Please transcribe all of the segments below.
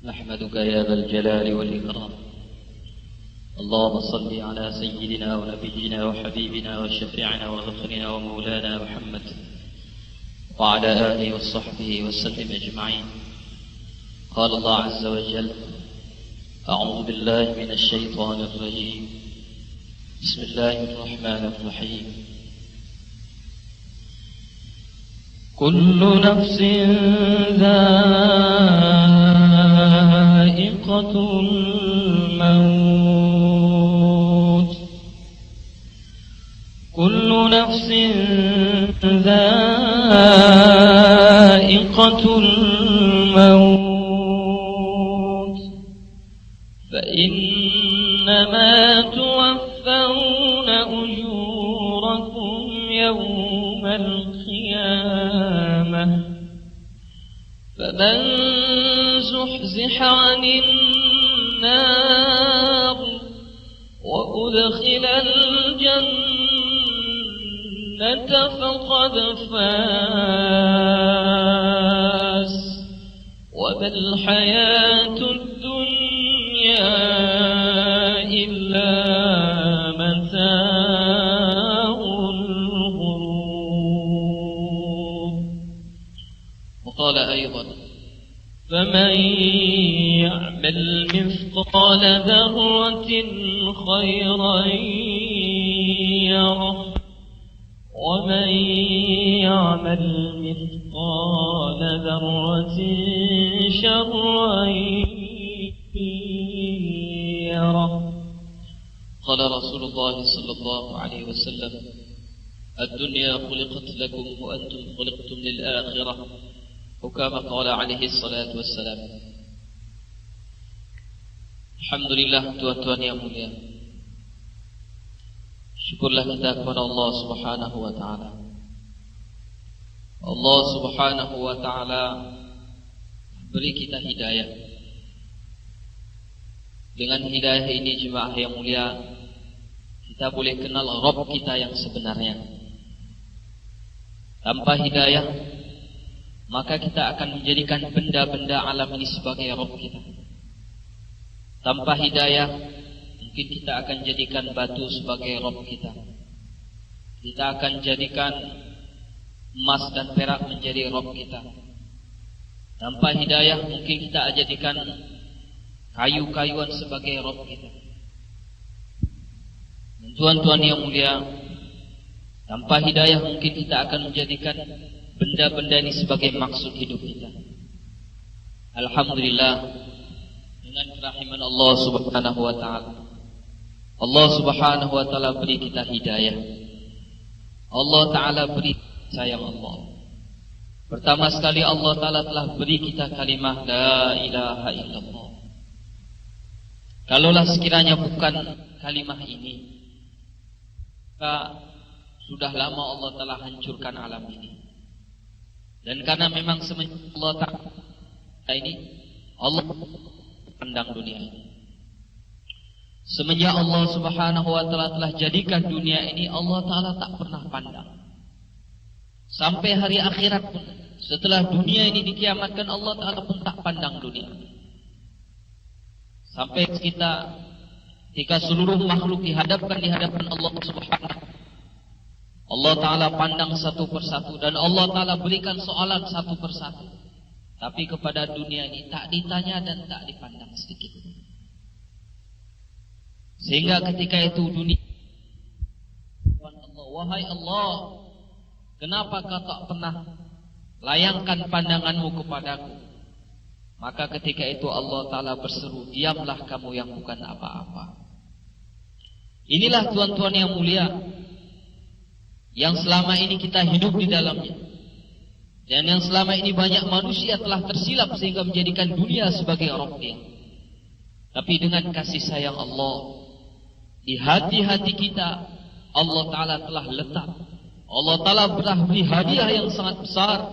نحمدك يا ذا الجلال والإكرام. اللهم صل على سيدنا ونبينا وحبيبنا وشفيعنا وغفرنا ومولانا محمد وعلى آله وصحبه وسلم أجمعين. قال الله عز وجل: أعوذ بالله من الشيطان الرجيم. بسم الله الرحمن الرحيم. كل نفس ذائقة الموت. كل نفس ذائقة الموت فإنما توفون أجوركم يوم القيامة فمن زحزح عن النار وأدخل الجنة فقد فاز وما الحياة الدنيا إلا متاع الغرور. وقال أيضا: فمن يعمل مثقال ذرة خيرا يره ومن يعمل مثقال ذرة شرا يره. قال رسول الله صلى الله عليه وسلم: الدنيا خلقت لكم وأنتم خلقتم للآخرة، وكما قال عليه الصلاة والسلام. Alhamdulillah, tuan-tuan yang mulia, syukurlah kita kepada Allah Subhanahu wa ta'ala. Allah Subhanahu wa ta'ala beri kita hidayah. Dengan hidayah ini, jemaah yang mulia, kita boleh kenal Rabb kita yang sebenarnya. Tanpa hidayah, maka kita akan menjadikan benda-benda alam ini sebagai Rabb kita. Tanpa hidayah, mungkin kita akan jadikan batu sebagai Rabb kita. Kita akan jadikan emas dan perak menjadi Rabb kita. Tanpa hidayah, mungkin kita jadikan kayu-kayuan sebagai Rabb kita. Dan tuan-tuan yang mulia, tanpa hidayah mungkin kita akan menjadikan benda-benda ini sebagai maksud hidup kita. Alhamdulillah, dengan kerahiman Allah Subhanahu wa ta'ala, Allah Subhanahu wa ta'ala beri kita hidayah. Allah ta'ala beri sayang Allah. Pertama sekali Allah ta'ala telah beri kita kalimah la ilaha illallah. Kalaulah sekiranya bukan kalimah ini, maka sudah lama Allah telah hancurkan alam ini. Dan karena memang semenjak Allah ta'ala ini, Allah pandang dunia ini. Semenjak Allah Subhanahu wa ta'ala telah jadikan dunia ini, Allah ta'ala tak pernah pandang. Sampai hari akhirat pun, setelah dunia ini dikiamatkan, Allah ta'ala pun tak pandang dunia. Sampai kita, ketika seluruh makhluk dihadapkan di hadapan Allah Subhanahu, Allah ta'ala pandang satu persatu, dan Allah ta'ala berikan soalan satu persatu. Tapi kepada dunia ini tak ditanya dan tak dipandang sedikit. Sehingga ketika itu dunia, wahai Allah, kenapa kau tak pernah layangkan pandanganmu kepadaku? Maka ketika itu Allah ta'ala berseru, diamlah kamu yang bukan apa-apa. Inilah tuan-tuan yang mulia, yang selama ini kita hidup di dalamnya, dan yang selama ini banyak manusia telah tersilap sehingga menjadikan dunia sebagai Rabbnya. Tapi dengan kasih sayang Allah, di hati-hati kita, Allah ta'ala telah letak, Allah ta'ala beri hadiah yang sangat besar,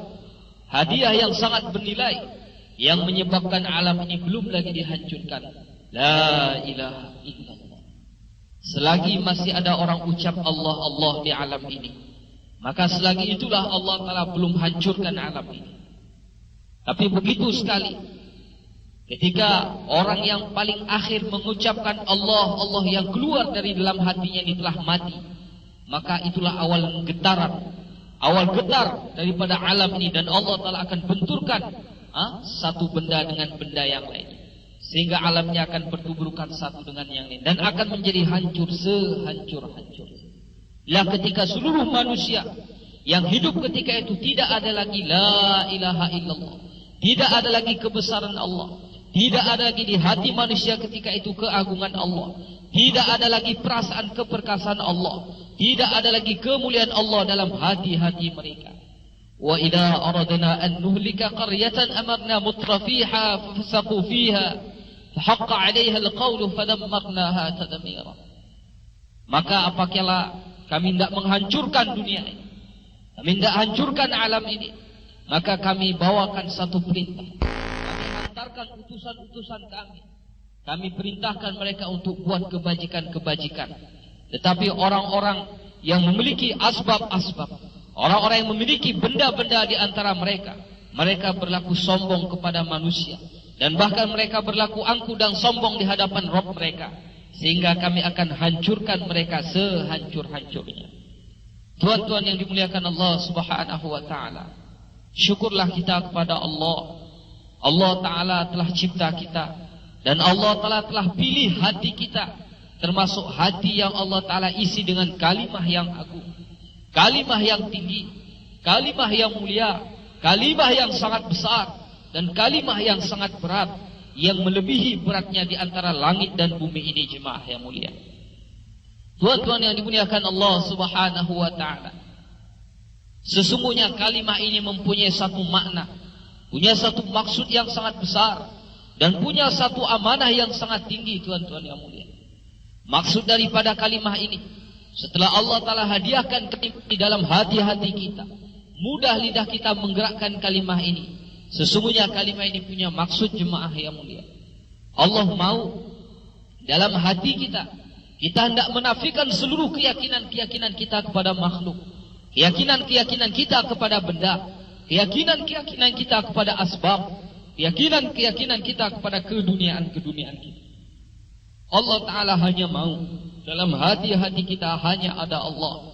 hadiah yang sangat bernilai, yang menyebabkan alam ini belum lagi dihancurkan. La ilaha illallah. Selagi masih ada orang ucap Allah, Allah di alam ini, maka selagi itulah Allah Ta'ala belum hancurkan alam ini. Tapi begitu sekali Ketika orang yang paling akhir mengucapkan Allah, Allah yang keluar dari dalam hatinya ini telah mati, maka itulah awal getaran, awal getar daripada alam ini, dan Allah Ta'ala akan benturkan satu benda dengan benda yang lain, sehingga alamnya akan bertuburkan satu dengan yang lain, dan akan menjadi hancur sehancur-hancur. Lah ketika seluruh manusia yang hidup ketika itu tidak ada lagi la ilaha illallah, tidak ada lagi kebesaran Allah, tidak ada lagi di hati manusia ketika itu keagungan Allah, tidak ada lagi perasaan keperkasaan Allah, tidak ada lagi kemuliaan Allah dalam hati-hati mereka. Wa idza aradna an nuhlika qaryatan amarna mutrafiha fafasaqu fiha fahaqqa 'alayha alqawlu fadammarnaha tadmira. Maka apabila kami hendak menghancurkan dunia ini, kami hendak hancurkan alam ini, maka kami bawakan satu perintah. Kami hantarkan utusan-utusan kami. Kami perintahkan mereka untuk buat kebajikan-kebajikan. Tetapi orang-orang yang memiliki asbab-asbab, orang-orang yang memiliki benda-benda di antara mereka, mereka berlaku sombong kepada manusia, dan bahkan mereka berlaku angkuh dan sombong di hadapan Rabb mereka, sehingga kami akan hancurkan mereka sehancur-hancurnya. Tuan-tuan yang dimuliakan Allah Subhanahu wa ta'ala, syukurlah kita kepada Allah. Allah Ta'ala telah cipta kita, dan Allah Ta'ala telah pilih hati kita, termasuk hati yang Allah Ta'ala isi dengan kalimah yang agung, kalimah yang tinggi, kalimah yang mulia, kalimah yang sangat besar, dan kalimah yang sangat berat, yang melebihi beratnya di antara langit dan bumi ini, jemaah yang mulia. Tuan-tuan yang dimuliakan Allah Subhanahu wa ta'ala, sesungguhnya kalimah ini mempunyai satu makna, punya satu maksud yang sangat besar, dan punya satu amanah yang sangat tinggi, tuan-tuan yang mulia. Maksud daripada kalimah ini, setelah Allah Ta'ala hadiahkan di dalam hati-hati kita, mudah lidah kita menggerakkan kalimah ini. Sesungguhnya kalimah ini punya maksud, jemaah yang mulia. Allah mau dalam hati kita hendak menafikan seluruh keyakinan-keyakinan kita kepada makhluk, keyakinan-keyakinan kita kepada benda, keyakinan-keyakinan kita kepada asbab, keyakinan-keyakinan kita kepada keduniaan-keduniaan kita. Allah Ta'ala hanya mau dalam hati-hati kita hanya ada Allah.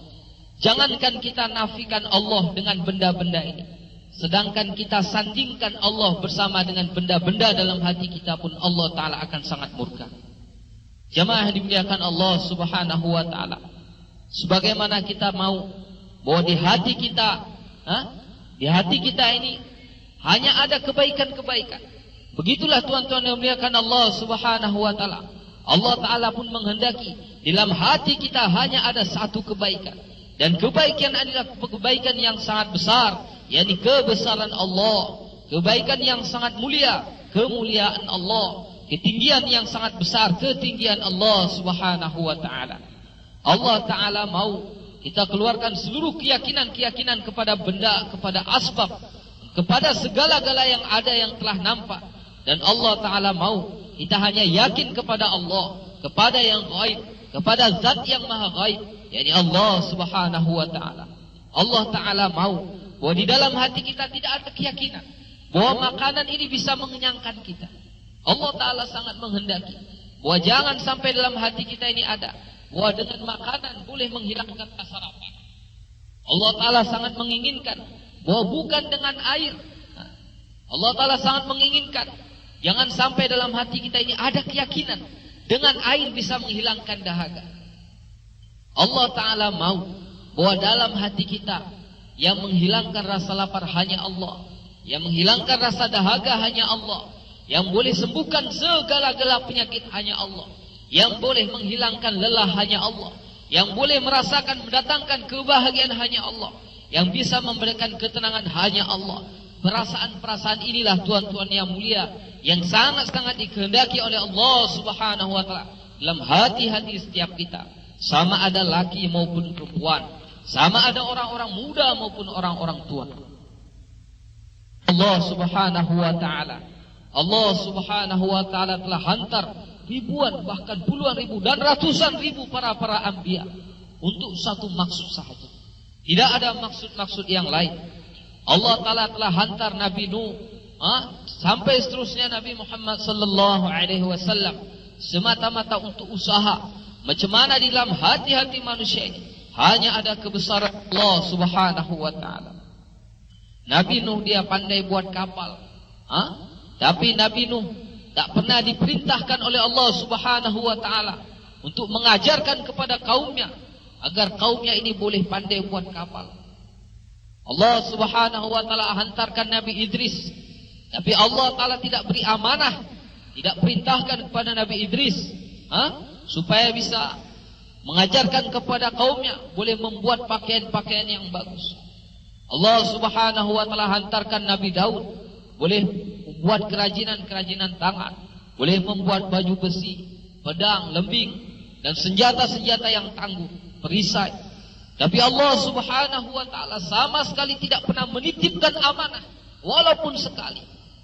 Jangankan kita nafikan Allah dengan benda-benda ini, sedangkan kita sandingkan Allah bersama dengan benda-benda dalam hati kita pun, Allah Ta'ala akan sangat murka. Jemaah dimuliakan Allah Subhanahu wa ta'ala, sebagaimana kita mau bahwa di hati kita, di hati kita ini hanya ada kebaikan-kebaikan. Begitulah tuan-tuan yang dimuliakan Allah Subhanahu wa ta'ala, Allah Ta'ala pun menghendaki dalam hati kita hanya ada satu kebaikan, dan kebaikan adalah kebaikan yang sangat besar, yakni kebesaran Allah, kebaikan yang sangat mulia, kemuliaan Allah, ketinggian yang sangat besar, ketinggian Allah Subhanahu wa ta'ala. Allah Ta'ala mau kita keluarkan seluruh keyakinan-keyakinan kepada benda, kepada asbab, kepada segala-gala yang ada yang telah nampak. Dan Allah Ta'ala mau kita hanya yakin kepada Allah, kepada yang gaib, kepada zat yang maha gaib, yakni Allah Subhanahu wa ta'ala. Allah Ta'ala mau bahwa di dalam hati kita tidak ada keyakinan bahwa makanan ini bisa mengenyangkan kita. Allah Ta'ala sangat menghendaki bahwa jangan sampai dalam hati kita ini ada bahwa dengan makanan boleh menghilangkan rasa lapar. Allah Ta'ala sangat menginginkan bahwa bukan dengan air. Allah Ta'ala sangat menginginkan jangan sampai dalam hati kita ini ada keyakinan dengan air bisa menghilangkan dahaga. Allah Ta'ala mau bahwa dalam hati kita yang menghilangkan rasa lapar hanya Allah, yang menghilangkan rasa dahaga hanya Allah, yang boleh sembuhkan segala-gala penyakit hanya Allah, yang boleh menghilangkan lelah hanya Allah, yang boleh merasakan mendatangkan kebahagiaan hanya Allah, yang bisa memberikan ketenangan hanya Allah. Perasaan-perasaan inilah tuan-tuan yang mulia yang sangat-sangat dikehendaki oleh Allah Subhanahu wa ta'ala dalam hati-hati setiap kita, sama ada laki maupun perempuan, sama ada orang-orang muda maupun orang-orang tua. Allah Subhanahu wa ta'ala, Allah Subhanahu wa ta'ala telah hantar ribuan, bahkan puluhan ribu dan ratusan ribu para anbiya untuk satu maksud sahaja. Tidak ada maksud-maksud yang lain. Allah Ta'ala telah hantar Nabi Nuh, sampai seterusnya Nabi Muhammad sallallahu alaihi wasallam semata-mata untuk usaha macam mana di dalam hati-hati manusia ini hanya ada kebesaran Allah Subhanahu wa taala. Nabi Nuh dia pandai buat kapal, tapi Nabi Nuh tak pernah diperintahkan oleh Allah Subhanahu wa taala untuk mengajarkan kepada kaumnya agar kaumnya ini boleh pandai buat kapal. Allah Subhanahu wa taala hantarkan Nabi Idris, tapi Allah taala tidak beri amanah, tidak perintahkan kepada Nabi Idris supaya bisa mengajarkan kepada kaumnya boleh membuat pakaian-pakaian yang bagus. Allah Subhanahu wa taala hantarkan Nabi Daud, boleh membuat kerajinan-kerajinan tangan, boleh membuat baju besi, pedang, lembing dan senjata-senjata yang tangguh, perisai. Tapi Allah Subhanahu wa taala sama sekali tidak pernah menitipkan amanah walaupun sekali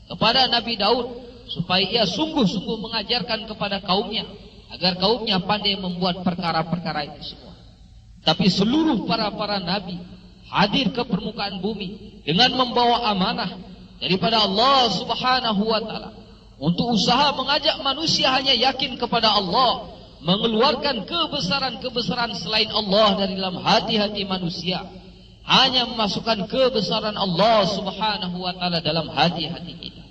kepada Nabi Daud supaya ia sungguh-sungguh mengajarkan kepada kaumnya agar kaumnya pandai membuat perkara-perkara itu semua. Tapi seluruh para nabi hadir ke permukaan bumi dengan membawa amanah daripada Allah Subhanahu wa taala untuk usaha mengajak manusia hanya yakin kepada Allah, mengeluarkan kebesaran-kebesaran selain Allah dari dalam hati-hati manusia, hanya memasukkan kebesaran Allah Subhanahu wa taala dalam hati-hati kita.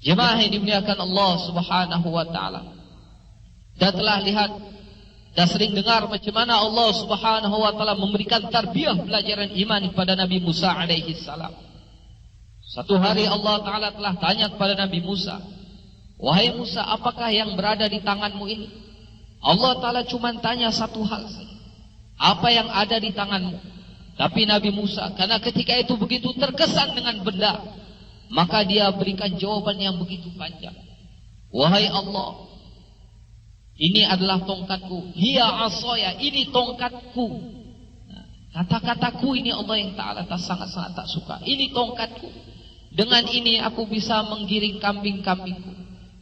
Jemaah yang dimuliakan Allah Subhanahu wa taala, kita telah lihat dan sering dengar macam mana Allah Subhanahu wa taala memberikan tarbiyah pelajaran iman kepada Nabi Musa alaihi salam. Satu hari Allah taala telah tanya kepada Nabi Musa, "Wahai Musa, apakah yang berada di tanganmu ini?" Allah taala cuma tanya satu hal saja, "Apa yang ada di tanganmu?" Tapi Nabi Musa karena ketika itu begitu terkesan dengan benda, maka dia berikan jawaban yang begitu panjang. "Wahai Allah, ini adalah tongkatku, hiya asaya, ini tongkatku." Kata-kataku ini Allah yang Ta'ala sangat-sangat tak suka. Ini tongkatku, dengan ini aku bisa menggiring kambing-kambingku,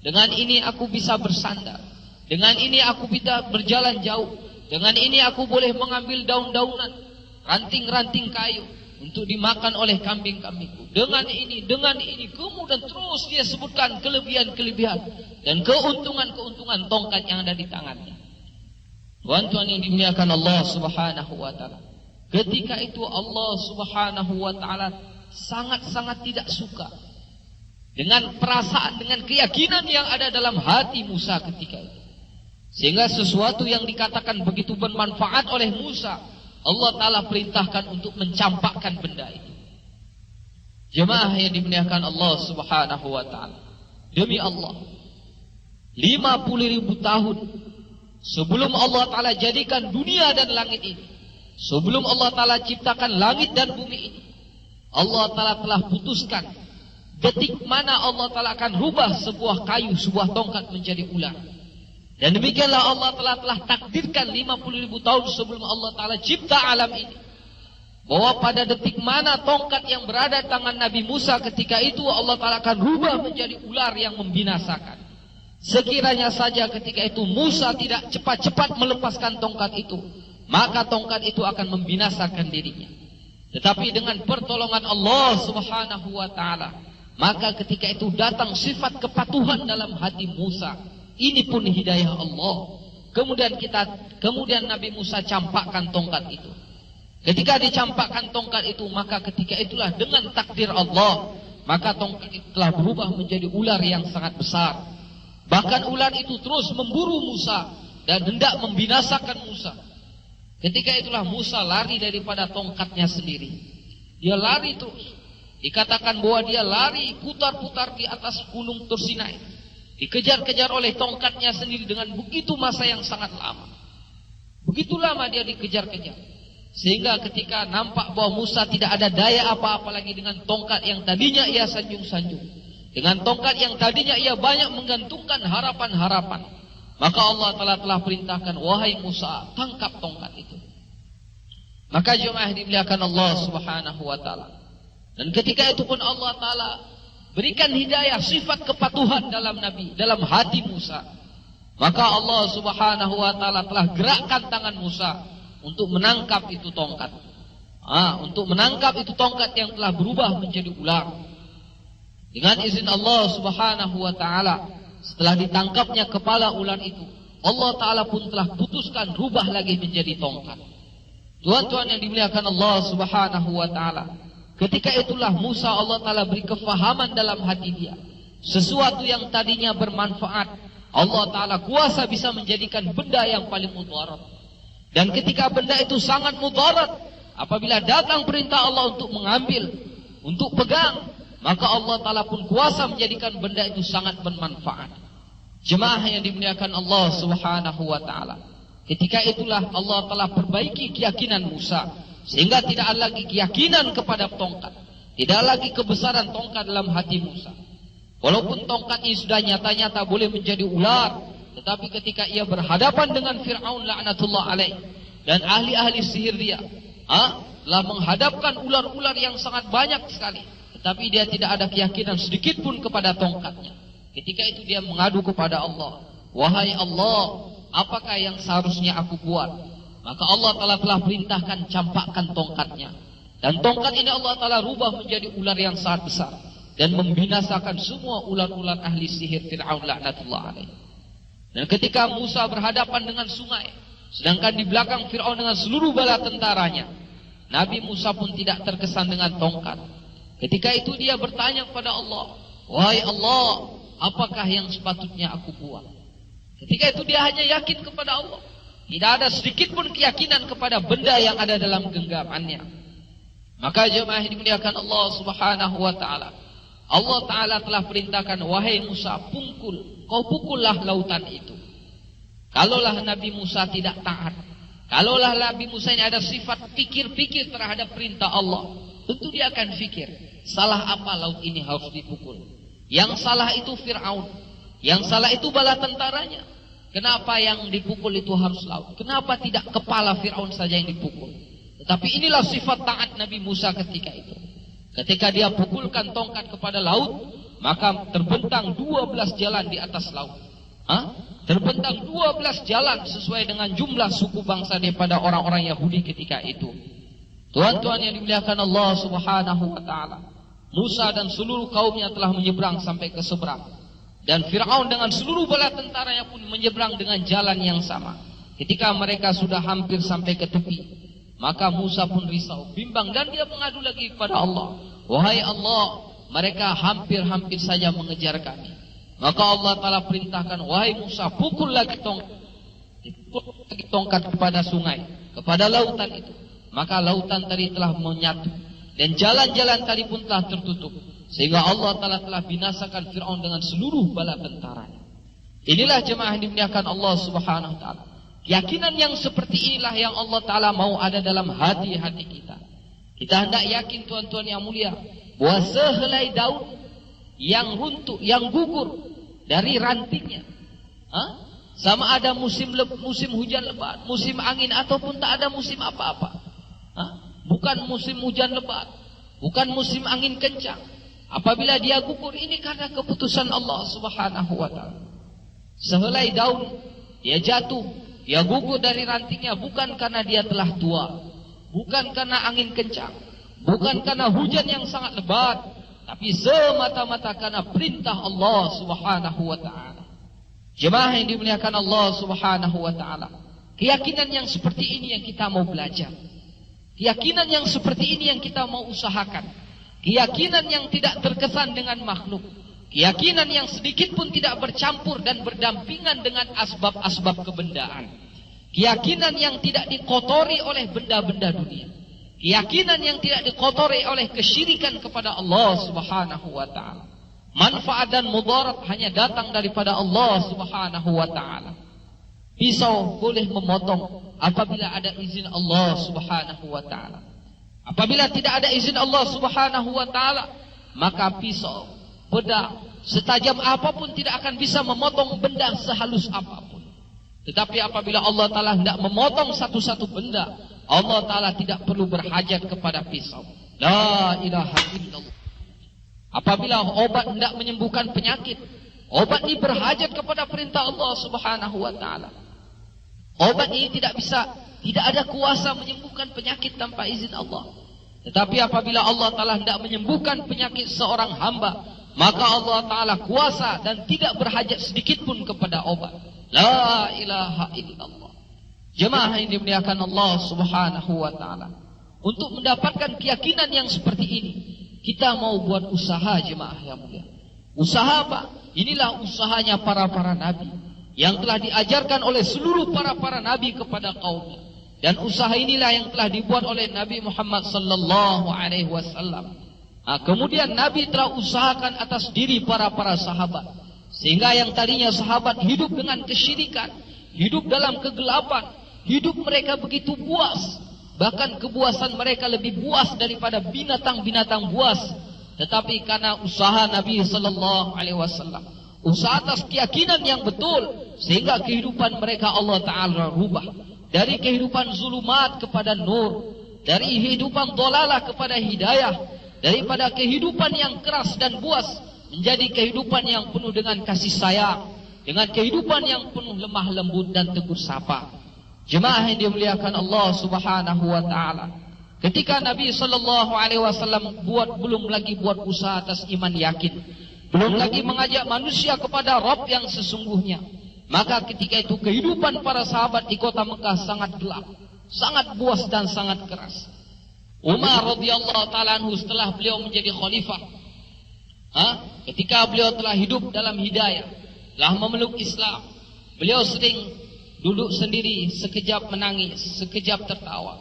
dengan ini aku bisa bersandar, dengan ini aku bisa berjalan jauh, dengan ini aku boleh mengambil daun-daunan, ranting-ranting kayu untuk dimakan oleh kambing-kambingku. Dengan ini, kemudian terus dia sebutkan kelebihan-kelebihan dan keuntungan-keuntungan tongkat yang ada di tangannya. Tuan-tuan yang dimuliakan Allah Subhanahu wa taala, ketika itu Allah Subhanahu wa taala sangat-sangat tidak suka dengan perasaan, dengan keyakinan yang ada dalam hati Musa ketika itu. Sehingga sesuatu yang dikatakan begitu bermanfaat oleh Musa, Allah taala perintahkan untuk mencampakkan benda itu. Jemaah yang dimuliakan Allah Subhanahu wa taala, demi Allah, 50.000 tahun sebelum Allah taala jadikan dunia dan langit ini, sebelum Allah taala ciptakan langit dan bumi ini, Allah taala telah putuskan detik mana Allah taala akan rubah sebuah kayu, sebuah tongkat menjadi ular. Dan demikianlah Allah telah takdirkan 50.000 tahun sebelum Allah taala cipta alam ini, bahwa pada detik mana tongkat yang berada di tangan Nabi Musa ketika itu Allah taala akan rubah menjadi ular yang membinasakan. Sekiranya saja ketika itu Musa tidak cepat-cepat melepaskan tongkat itu, maka tongkat itu akan membinasakan dirinya. Tetapi dengan pertolongan Allah Subhanahu wa taala, maka ketika itu datang sifat kepatuhan dalam hati Musa. Ini pun hidayah Allah. Kemudian Nabi Musa campakkan tongkat itu. Ketika dicampakkan tongkat itu, maka ketika itulah dengan takdir Allah, maka tongkat itu telah berubah menjadi ular yang sangat besar. Bahkan ular itu terus memburu Musa dan hendak membinasakan Musa. Ketika itulah Musa lari daripada tongkatnya sendiri. Dia lari terus. Dikatakan bahwa dia lari putar-putar di atas gunung Tursinai. Dikejar-kejar oleh tongkatnya sendiri dengan begitu masa yang sangat lama. Begitu lama dia dikejar-kejar. Sehingga ketika nampak bahwa Musa tidak ada daya apa-apa lagi dengan tongkat yang tadinya ia sanjung-sanjung, dengan tongkat yang tadinya ia banyak menggantungkan harapan-harapan, maka Allah telah perintahkan, "Wahai Musa, tangkap tongkat itu." Maka jemaah dimuliakan Allah Subhanahu wa taala, dan ketika itu pun Allah taala berikan hidayah sifat kepatuhan dalam hati Musa. Maka Allah Subhanahu wa taala telah gerakkan tangan Musa untuk menangkap itu tongkat. Untuk menangkap itu tongkat yang telah berubah menjadi ular. Dengan izin Allah Subhanahu wa taala, setelah ditangkapnya kepala ular itu, Allah taala pun telah putuskan rubah lagi menjadi tongkat. Tuan-tuan yang dimuliakan Allah Subhanahu wa taala, ketika itulah Musa Allah taala beri kefahaman dalam hati dia. Sesuatu yang tadinya bermanfaat, Allah taala kuasa bisa menjadikan benda yang paling mudarat. Dan ketika benda itu sangat mudarat, apabila datang perintah Allah untuk mengambil, untuk pegang, maka Allah taala pun kuasa menjadikan benda itu sangat bermanfaat. Jemaah yang dimuliakan Allah Subhanahu wa taala, ketika itulah Allah telah perbaiki keyakinan Musa, sehingga tidak ada lagi keyakinan kepada tongkat, tidak lagi kebesaran tongkat dalam hati Musa. Walaupun tongkat ini sudah nyata-nyata boleh menjadi ular, tetapi ketika ia berhadapan dengan Fir'aun laknatullah alaih dan ahli-ahli sihir dia, telah menghadapkan ular-ular yang sangat banyak sekali, tetapi dia tidak ada keyakinan sedikit pun kepada tongkatnya. Ketika itu dia mengadu kepada Allah, wahai Allah, apakah yang seharusnya aku buat? Maka Allah telah perintahkan campakkan tongkatnya, dan tongkat ini Allah telah rubah menjadi ular yang sangat besar dan membinasakan semua ular-ular ahli sihir Fir'aun laknatullah alaih. Dan ketika Musa berhadapan dengan sungai, sedangkan di belakang Fir'aun dengan seluruh bala tentaranya, Nabi Musa pun tidak terkesan dengan tongkat. Ketika itu dia bertanya kepada Allah, wahai Allah, apakah yang sepatutnya aku buat? Ketika itu dia hanya yakin kepada Allah, tidak ada sedikit pun keyakinan kepada benda yang ada dalam genggamannya. Maka jemaah dimuliakan Allah Subhanahu wa taala, Allah taala telah perintahkan, wahai Musa, kau pukullah lautan itu. Kalaulah Nabi Musa tidak taat, kalaulah Nabi Musa ini ada sifat pikir-pikir terhadap perintah Allah, tentu dia akan fikir, salah apa laut ini harus dipukul? Yang salah itu Fir'aun, yang salah itu bala tentaranya. Kenapa yang dipukul itu harus laut? Kenapa tidak kepala Fir'aun saja yang dipukul? Tetapi inilah sifat taat Nabi Musa ketika itu. Ketika dia pukulkan tongkat kepada laut, maka terbentang 12 jalan di atas laut. Terbentang 12 jalan sesuai dengan jumlah suku bangsa daripada orang-orang Yahudi ketika itu. Tuan-tuan yang dimuliakan Allah Subhanahu wa taala, Musa dan seluruh kaumnya telah menyeberang sampai ke seberang, dan Fir'aun dengan seluruh bala tentaranya pun menyeberang dengan jalan yang sama. Ketika mereka sudah hampir sampai ke tepi, maka Musa pun risau, bimbang, dan dia mengadu lagi kepada Allah, wahai Allah, mereka hampir-hampir saja mengejar kami. Maka Allah telah perintahkan, wahai Musa, pukul lagi tongkat kepada sungai, kepada lautan itu. Maka lautan tadi telah menyatu, dan jalan-jalan tadi pun telah tertutup, sehingga Allah telah binasakan Fir'aun dengan seluruh bala tentaranya. Inilah jemaah yang dimuliakan Allah Subhanahu wa taala. Keyakinan yang seperti inilah yang Allah taala mau ada dalam hati-hati kita. Kita hendak yakin, tuan-tuan yang mulia, bahwa sehelai daun yang runtuh, yang gugur dari rantingnya, sama ada musim hujan lebat, musim angin, ataupun tak ada musim apa-apa, bukan musim hujan lebat, bukan musim angin kencang, apabila dia gugur, ini karena keputusan Allah Subhanahu wa taala. Sehelai daun dia jatuh, dia gugur dari rantingnya, bukan karena dia telah tua, bukan karena angin kencang, bukan karena hujan yang sangat lebat, tapi semata-mata karena perintah Allah Subhanahu wa taala. Jemaah yang dimuliakan Allah Subhanahu wa taala, keyakinan yang seperti ini yang kita mau belajar. Keyakinan yang seperti ini yang kita mau usahakan. Keyakinan yang tidak terkesan dengan makhluk. Keyakinan yang sedikit pun tidak bercampur dan berdampingan dengan asbab-asbab kebendaan. Keyakinan yang tidak dikotori oleh benda-benda dunia. Keyakinan yang tidak dikotori oleh kesyirikan kepada Allah Subhanahu wa taala. Manfaat dan mudarat hanya datang daripada Allah Subhanahu wa taala. Pisau boleh memotong apabila ada izin Allah Subhanahu wa taala. Apabila tidak ada izin Allah Subhanahu wa taala, maka pisau, pedang, setajam apapun tidak akan bisa memotong benda sehalus apapun. Tetapi apabila Allah taala hendak memotong satu-satu benda, Allah taala tidak perlu berhajat kepada pisau. La ilaha illallah. Apabila obat hendak menyembuhkan penyakit, obat ini berhajat kepada perintah Allah Subhanahu wa taala. Obat ini tidak ada kuasa menyembuhkan penyakit tanpa izin Allah. Tetapi apabila Allah Ta'ala hendak menyembuhkan penyakit seorang hamba, maka Allah Ta'ala kuasa dan tidak berhajat sedikit pun kepada obat. La ilaha illallah. Jemaah yang dimuliakan Allah Subhanahu wa Ta'ala, untuk mendapatkan keyakinan yang seperti ini, kita mau buat usaha, jemaah yang mulia. Usaha apa? Inilah usahanya para nabi yang telah diajarkan oleh seluruh para nabi kepada kaumnya. Dan usaha inilah yang telah dibuat oleh Nabi Muhammad sallallahu alaihi wasallam. Kemudian Nabi telah usahakan atas diri para sahabat, sehingga yang tadinya sahabat hidup dengan kesyirikan, hidup dalam kegelapan, hidup mereka begitu buas, bahkan kebuasan mereka lebih buas daripada binatang-binatang buas. Tetapi karena usaha Nabi sallallahu alaihi wasallam, usaha atas keyakinan yang betul, sehingga kehidupan mereka Allah Ta'ala rubah dari kehidupan zulumat kepada nur, dari kehidupan dolalah kepada hidayah, daripada kehidupan yang keras dan buas menjadi kehidupan yang penuh dengan kasih sayang, dengan kehidupan yang penuh lemah lembut dan tegur sapa. Jemaah yang dimuliakan Allah Subhanahu wa Ta'ala, ketika Nabi sallallahu alaihi wasallam belum lagi buat usaha atas iman yakin, belum lagi mengajak manusia kepada Rabb yang sesungguhnya, maka ketika itu kehidupan para sahabat di kota Mekah sangat gelap, sangat buas dan sangat keras. Umar radhiyallahu ta'ala anhu setelah beliau menjadi khalifah, ketika beliau telah hidup dalam hidayah, telah memeluk Islam, beliau sering duduk sendiri, sekejap menangis, sekejap tertawa.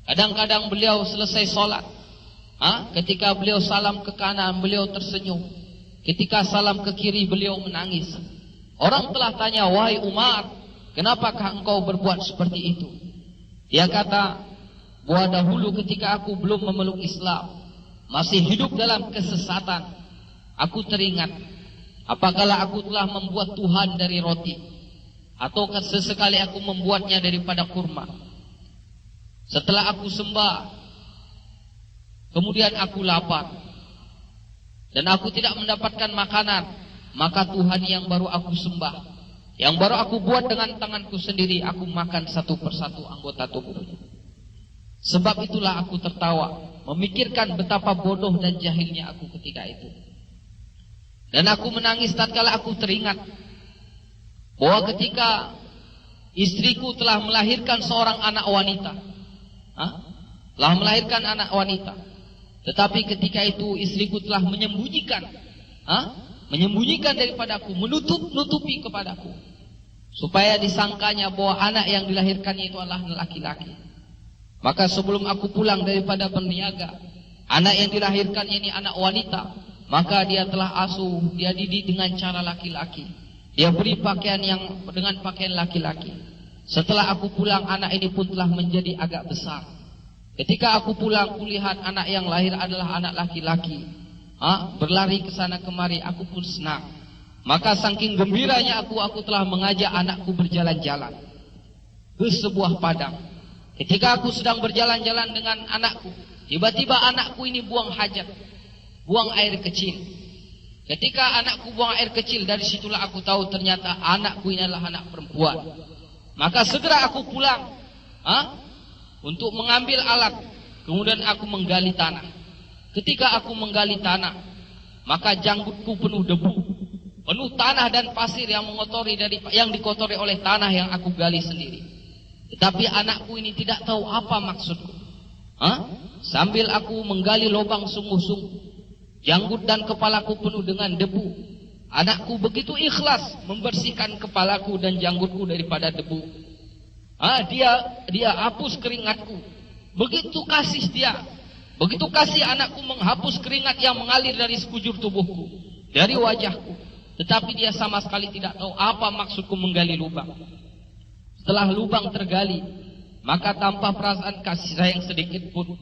Kadang-kadang beliau selesai solat, ketika beliau salam ke kanan beliau tersenyum, ketika salam ke kiri beliau menangis. Orang telah tanya, wahai Umar, kenapakah engkau berbuat seperti itu? Dia kata, bahwa dahulu ketika aku belum memeluk Islam, masih hidup dalam kesesatan, aku teringat, apakala aku telah membuat Tuhan dari roti, atau sesekali aku membuatnya daripada kurma. Setelah aku sembah, kemudian aku lapar, dan aku tidak mendapatkan makanan, maka Tuhan yang baru aku sembah, yang baru aku buat dengan tanganku sendiri, aku makan satu persatu anggota tubuhnya. Sebab itulah aku tertawa, memikirkan betapa bodoh dan jahilnya aku ketika itu. Dan aku menangis tatkala aku teringat bahwa ketika istriku telah melahirkan seorang anak wanita, telah melahirkan anak wanita, tetapi ketika itu istriku telah menyembunyikan daripadaku, menutupi kepadaku, supaya disangkanya bahwa anak yang dilahirkannya itu adalah laki-laki. Maka sebelum aku pulang daripada berniaga, anak yang dilahirkannya ini anak wanita, maka dia telah asuh, dia didik dengan cara laki-laki, dia beri pakaian yang dengan pakaian laki-laki. Setelah aku pulang, anak ini pun telah menjadi agak besar. Ketika aku pulang, kulihat anak yang lahir adalah anak laki-laki, berlari ke sana kemari, aku pun senang. Maka saking gembiranya aku telah mengajak anakku berjalan-jalan ke sebuah padang. Ketika aku sedang berjalan-jalan dengan anakku, tiba-tiba anakku ini buang hajat, buang air kecil. Ketika anakku buang air kecil, dari situlah aku tahu ternyata anakku ini adalah anak perempuan. Maka segera aku pulang untuk mengambil alat, kemudian aku menggali tanah. Ketika aku menggali tanah, maka janggutku penuh debu, penuh tanah dan pasir yang dikotori oleh tanah yang aku gali sendiri. Tetapi anakku ini tidak tahu apa maksudku. Sambil aku menggali lubang sungguh-sungguh, janggut dan kepalaku penuh dengan debu, anakku begitu ikhlas membersihkan kepalaku dan janggutku daripada debu. Dia hapus keringatku. Begitu kasih anakku menghapus keringat yang mengalir dari sekujur tubuhku, dari wajahku. Tetapi dia sama sekali tidak tahu apa maksudku menggali lubang. Setelah lubang tergali, maka tanpa perasaan kasih sayang sedikit pun,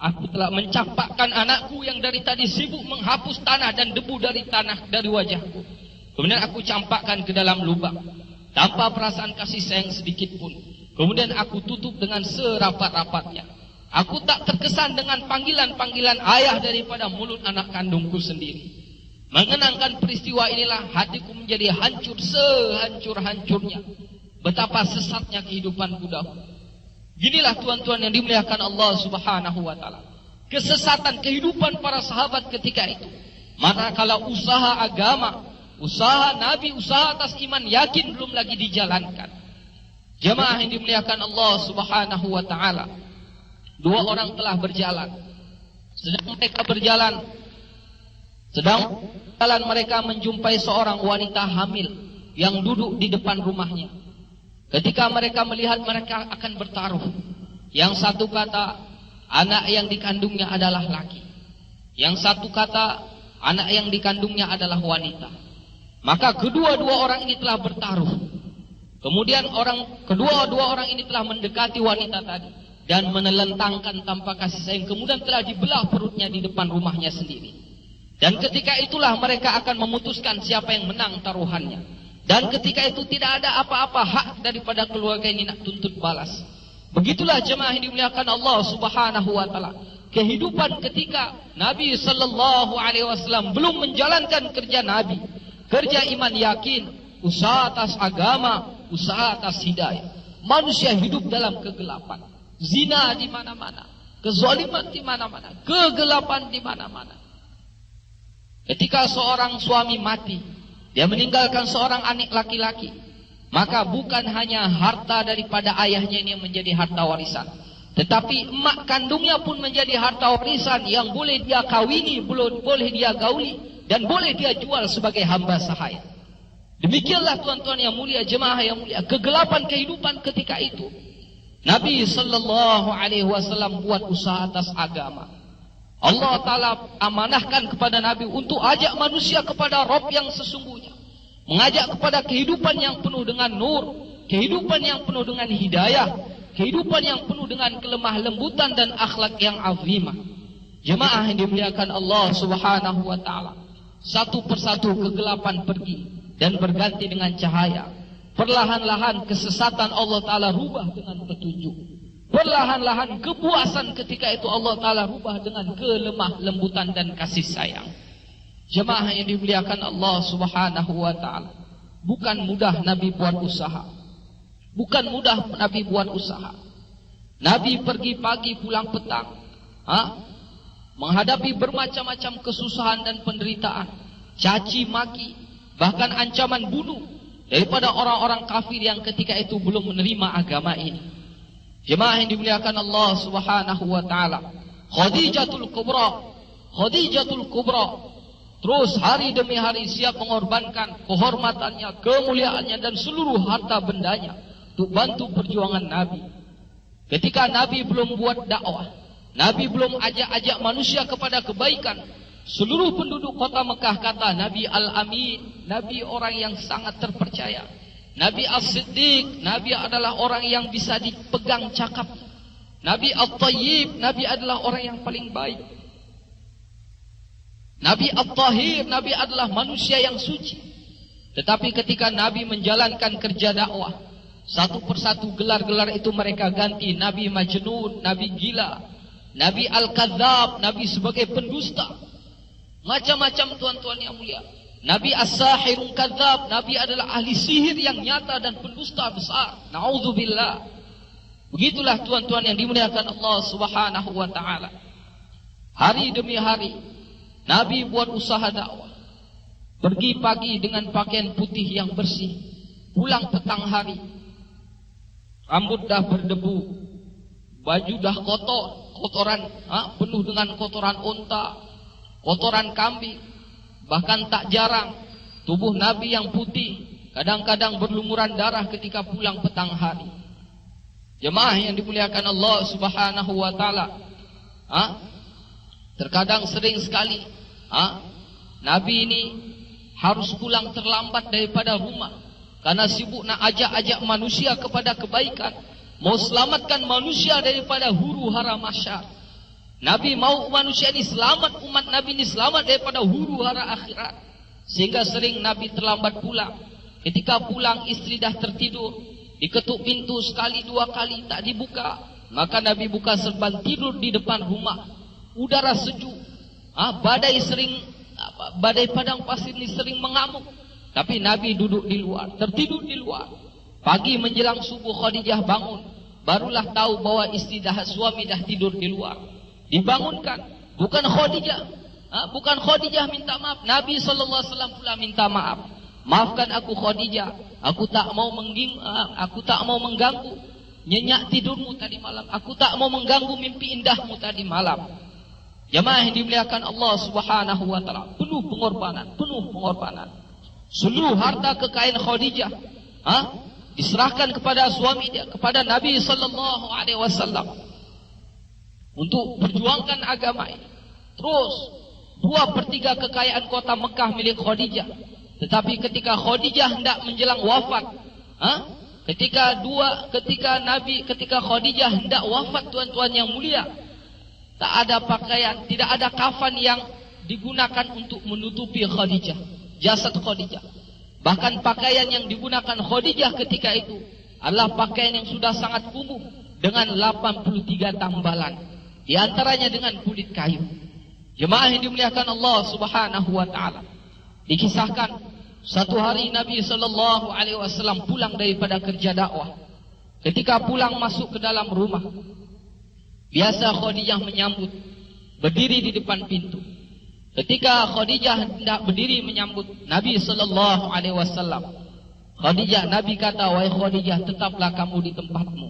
aku telah mencampakkan anakku yang dari tadi sibuk menghapus tanah dan debu dari wajahku. Kemudian aku campakkan ke dalam lubang tanpa perasaan kasih sayang sedikit pun. Kemudian aku tutup dengan serapat-rapatnya. Aku tak terkesan dengan panggilan-panggilan ayah daripada mulut anak kandungku sendiri. Mengenangkan peristiwa inilah hatiku menjadi hancur sehancur-hancurnya. Betapa sesatnya kehidupanku dahulu. Ginilah tuan-tuan yang dimuliakan Allah Subhanahu wa Ta'ala, kesesatan kehidupan para sahabat ketika itu. Manakala usaha agama, usaha Nabi, usaha atas iman yakin belum lagi dijalankan. Jemaah yang dimuliakan Allah Subhanahu wa taala. Dua orang telah berjalan. Sedang mereka menjumpai seorang wanita hamil yang duduk di depan rumahnya. Ketika mereka melihat, mereka akan bertaruh. Yang satu kata, anak yang dikandungnya adalah laki. Yang satu kata, anak yang dikandungnya adalah wanita. Maka kedua-dua orang ini telah bertaruh. Kemudian kedua-dua orang ini telah mendekati wanita tadi dan menelentangkan tanpa kasih sayang. Kemudian telah dibelah perutnya di depan rumahnya sendiri. Dan ketika itulah mereka akan memutuskan siapa yang menang taruhannya. Dan ketika itu tidak ada apa-apa hak daripada keluarga ini nak tuntut balas. Begitulah jemaah yang dimuliakan Allah Subhanahu wa taala. Kehidupan ketika Nabi sallallahu alaihi wasallam belum menjalankan kerja Nabi, kerja iman yakin, usaha atas agama, usaha atas hidayah. Manusia hidup dalam kegelapan. Zina di mana-mana, kezaliman di mana-mana, kegelapan di mana-mana. Ketika seorang suami mati, dia meninggalkan seorang anak laki-laki, maka bukan hanya harta daripada ayahnya ini yang menjadi harta warisan, tetapi emak kandungnya pun menjadi harta warisan yang boleh dia kawini, boleh dia gauli, dan boleh dia jual sebagai hamba sahaya. Demikianlah tuan-tuan yang mulia, jemaah yang mulia, kegelapan kehidupan ketika itu. Nabi sallallahu alaihi wasallam buat usaha atas agama. Allah Ta'ala amanahkan kepada Nabi untuk ajak manusia kepada Rabb yang sesungguhnya. Mengajak kepada kehidupan yang penuh dengan nur, kehidupan yang penuh dengan hidayah, kehidupan yang penuh dengan kelemah lembutan dan akhlak yang azimah. Jemaah yang dimuliakan Allah Subhanahu wa Ta'ala. Satu persatu kegelapan pergi dan berganti dengan cahaya. Perlahan-lahan kesesatan Allah Ta'ala rubah dengan petunjuk. Perlahan-lahan kepuasan ketika itu Allah Ta'ala rubah dengan kelemah lembutan dan kasih sayang. Jemaah yang dimuliakan Allah Subhanahu wa Ta'ala. Bukan mudah Nabi buat usaha. Bukan mudah Nabi buat usaha. Nabi pergi pagi pulang petang. Menghadapi bermacam-macam kesusahan dan penderitaan. Caci maki. Bahkan ancaman bunuh. Daripada orang-orang kafir yang ketika itu belum menerima agama ini. Jemaah yang dimuliakan Allah Subhanahu wa Ta'ala. Khadijatul Kubra. Terus hari demi hari siap mengorbankan kehormatannya, kemuliaannya dan seluruh harta bendanya untuk bantu perjuangan Nabi. Ketika Nabi belum buat dakwah, Nabi belum ajak manusia kepada kebaikan, seluruh penduduk kota Mekah kata Nabi Al-Amin, Nabi orang yang sangat terpercaya. Nabi As-Siddiq, Nabi adalah orang yang bisa dipegang cakap. Nabi At-Tayyib, Nabi adalah orang yang paling baik. Nabi At-Tahir, Nabi adalah manusia yang suci. Tetapi ketika Nabi menjalankan kerja dakwah, satu persatu gelar-gelar itu mereka ganti. Nabi Majnun, Nabi Gila, Nabi Al-Kadzab, Nabi sebagai pendusta. Macam-macam tuan-tuan yang mulia. Nabi As-Sahirun Kadzab, Nabi adalah ahli sihir yang nyata dan pendusta besar. Na'udzubillah. Begitulah tuan-tuan yang dimuliakan Allah Subhanahu wa Ta'ala. Hari demi hari Nabi buat usaha dakwah. Pergi pagi dengan pakaian putih yang bersih, pulang petang hari rambut dah berdebu, baju dah kotoran penuh dengan kotoran unta, kotoran kambing. Bahkan tak jarang tubuh Nabi yang putih kadang-kadang berlumuran darah ketika pulang petang hari. Jemaah yang dimuliakan Allah Subhanahu wa Ta'ala, terkadang sering sekali Nabi ini harus pulang terlambat daripada rumah karena sibuk nak ajak manusia kepada kebaikan, mau selamatkan manusia daripada huru hara mahsyar. Nabi mau manusia ini selamat, umat Nabi ini selamat daripada huru hara akhirat. Sehingga sering Nabi terlambat pulang. Ketika pulang istri dah tertidur, diketuk pintu sekali dua kali tak dibuka, maka Nabi buka serban tidur di depan rumah. Udara sejuk, badai padang pasir ini sering mengamuk, tapi Nabi duduk di luar, tertidur di luar. Pagi menjelang subuh Khadijah bangun, barulah tahu bahwa suami dah tidur di luar. Dibangunkan, bukan Khadijah, Bukan Khadijah minta maaf, Nabi SAW pula minta maaf. Maafkan aku Khadijah, aku tak mau mengganggu nyenyak tidurmu tadi malam. Aku tak mau mengganggu mimpi indahmu tadi malam. Jemaah yang dimuliakan Allah Subhanahu wa taala, penuh pengorbanan. Seluruh harta kekayaan Khadijah diserahkan kepada suami dia, kepada Nabi sallallahu alaihi wasallam untuk perjuangkan agama ini. Terus 2/3 kekayaan kota Mekah milik Khadijah. Tetapi ketika Khadijah hendak menjelang wafat, ketika Khadijah hendak wafat, tuan-tuan yang mulia, tak ada pakaian, tidak ada kafan yang digunakan untuk menutupi Khadijah, jasad Khadijah. Bahkan pakaian yang digunakan Khadijah ketika itu adalah pakaian yang sudah sangat kumuh dengan 83 tambalan, di antaranya dengan kulit kayu. Jemaah yang dimuliakan Allah Subhanahu wa taala, dikisahkan satu hari Nabi sallallahu alaihi wasallam pulang daripada kerja dakwah. Ketika pulang masuk ke dalam rumah, biasa Khadijah menyambut, berdiri di depan pintu. Ketika Khadijah hendak berdiri menyambut Nabi sallallahu alaihi wasallam, Nabi kata, "Wahai Khadijah, tetaplah kamu di tempatmu."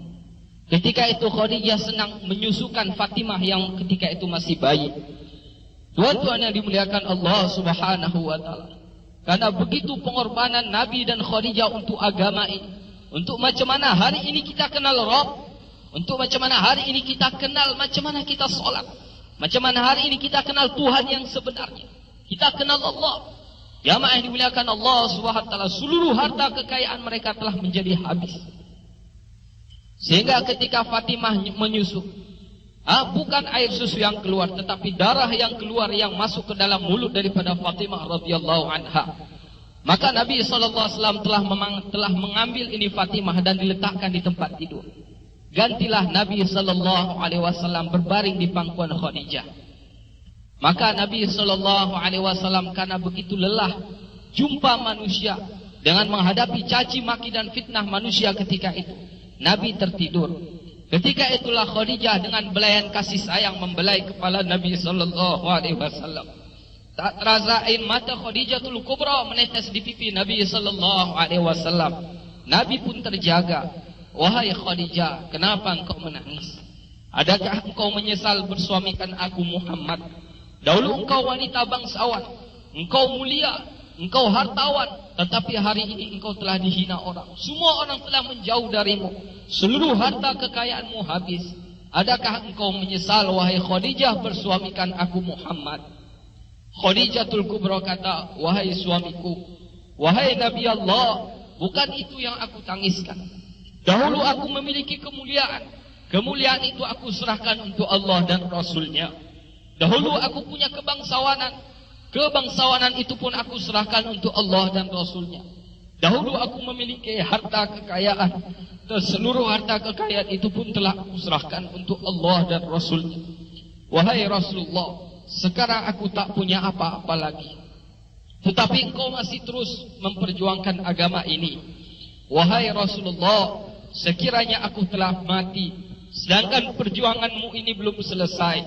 Ketika itu Khadijah senang menyusukan Fatimah yang ketika itu masih bayi. Tuan-tuan yang dimuliakan Allah Subhanahu wa taala, karena begitu pengorbanan Nabi dan Khadijah untuk agama ini, untuk macam mana hari ini kita kenal Rabb, untuk macam mana hari ini kita kenal macam mana kita solat, macam mana hari ini kita kenal Tuhan yang sebenarnya, kita kenal Allah. Jamaah yang dimuliakan Allah Subhanahu wa taala, seluruh harta kekayaan mereka telah menjadi habis. Sehingga ketika Fatimah menyusu, bukan air susu yang keluar, tetapi darah yang keluar yang masuk ke dalam mulut daripada Fatimah radhiyallahu anha. Maka Nabi SAW telah mengambil ini Fatimah dan diletakkan di tempat tidur. Gantilah Nabi SAW berbaring di pangkuan Khadijah. Maka Nabi SAW karena begitu lelah jumpa manusia dengan menghadapi caci maki dan fitnah manusia ketika itu, Nabi tertidur. Ketika itulah Khadijah dengan belayan kasih sayang membelai kepala Nabi sallallahu alaihi wasallam. Tak terasa air mata Khadijatul Kubra menetes di pipi Nabi sallallahu alaihi wasallam. Nabi pun terjaga. "Wahai Khadijah, kenapa engkau menangis? Adakah engkau menyesal bersuamikan aku Muhammad? Dahulu engkau wanita bangsawan, engkau mulia, engkau hartawan, tetapi hari ini engkau telah dihina orang. Semua orang telah menjauh darimu. Seluruh harta kekayaanmu habis. Adakah engkau menyesal, wahai Khadijah, bersuamikan aku Muhammad?" Khadijatul Kubra kata, "Wahai suamiku, wahai Nabi Allah, bukan itu yang aku tangiskan. Dahulu aku memiliki kemuliaan. Kemuliaan itu aku serahkan untuk Allah dan Rasulnya. Dahulu aku punya kebangsawanan. Kebangsawanan itu pun aku serahkan untuk Allah dan Rasulnya. Dahulu aku memiliki harta kekayaan, dan seluruh harta kekayaan itu pun telah aku serahkan untuk Allah dan Rasulnya. Wahai Rasulullah, sekarang aku tak punya apa-apa lagi, tetapi engkau masih terus memperjuangkan agama ini. Wahai Rasulullah, sekiranya aku telah mati, sedangkan perjuanganmu ini belum selesai.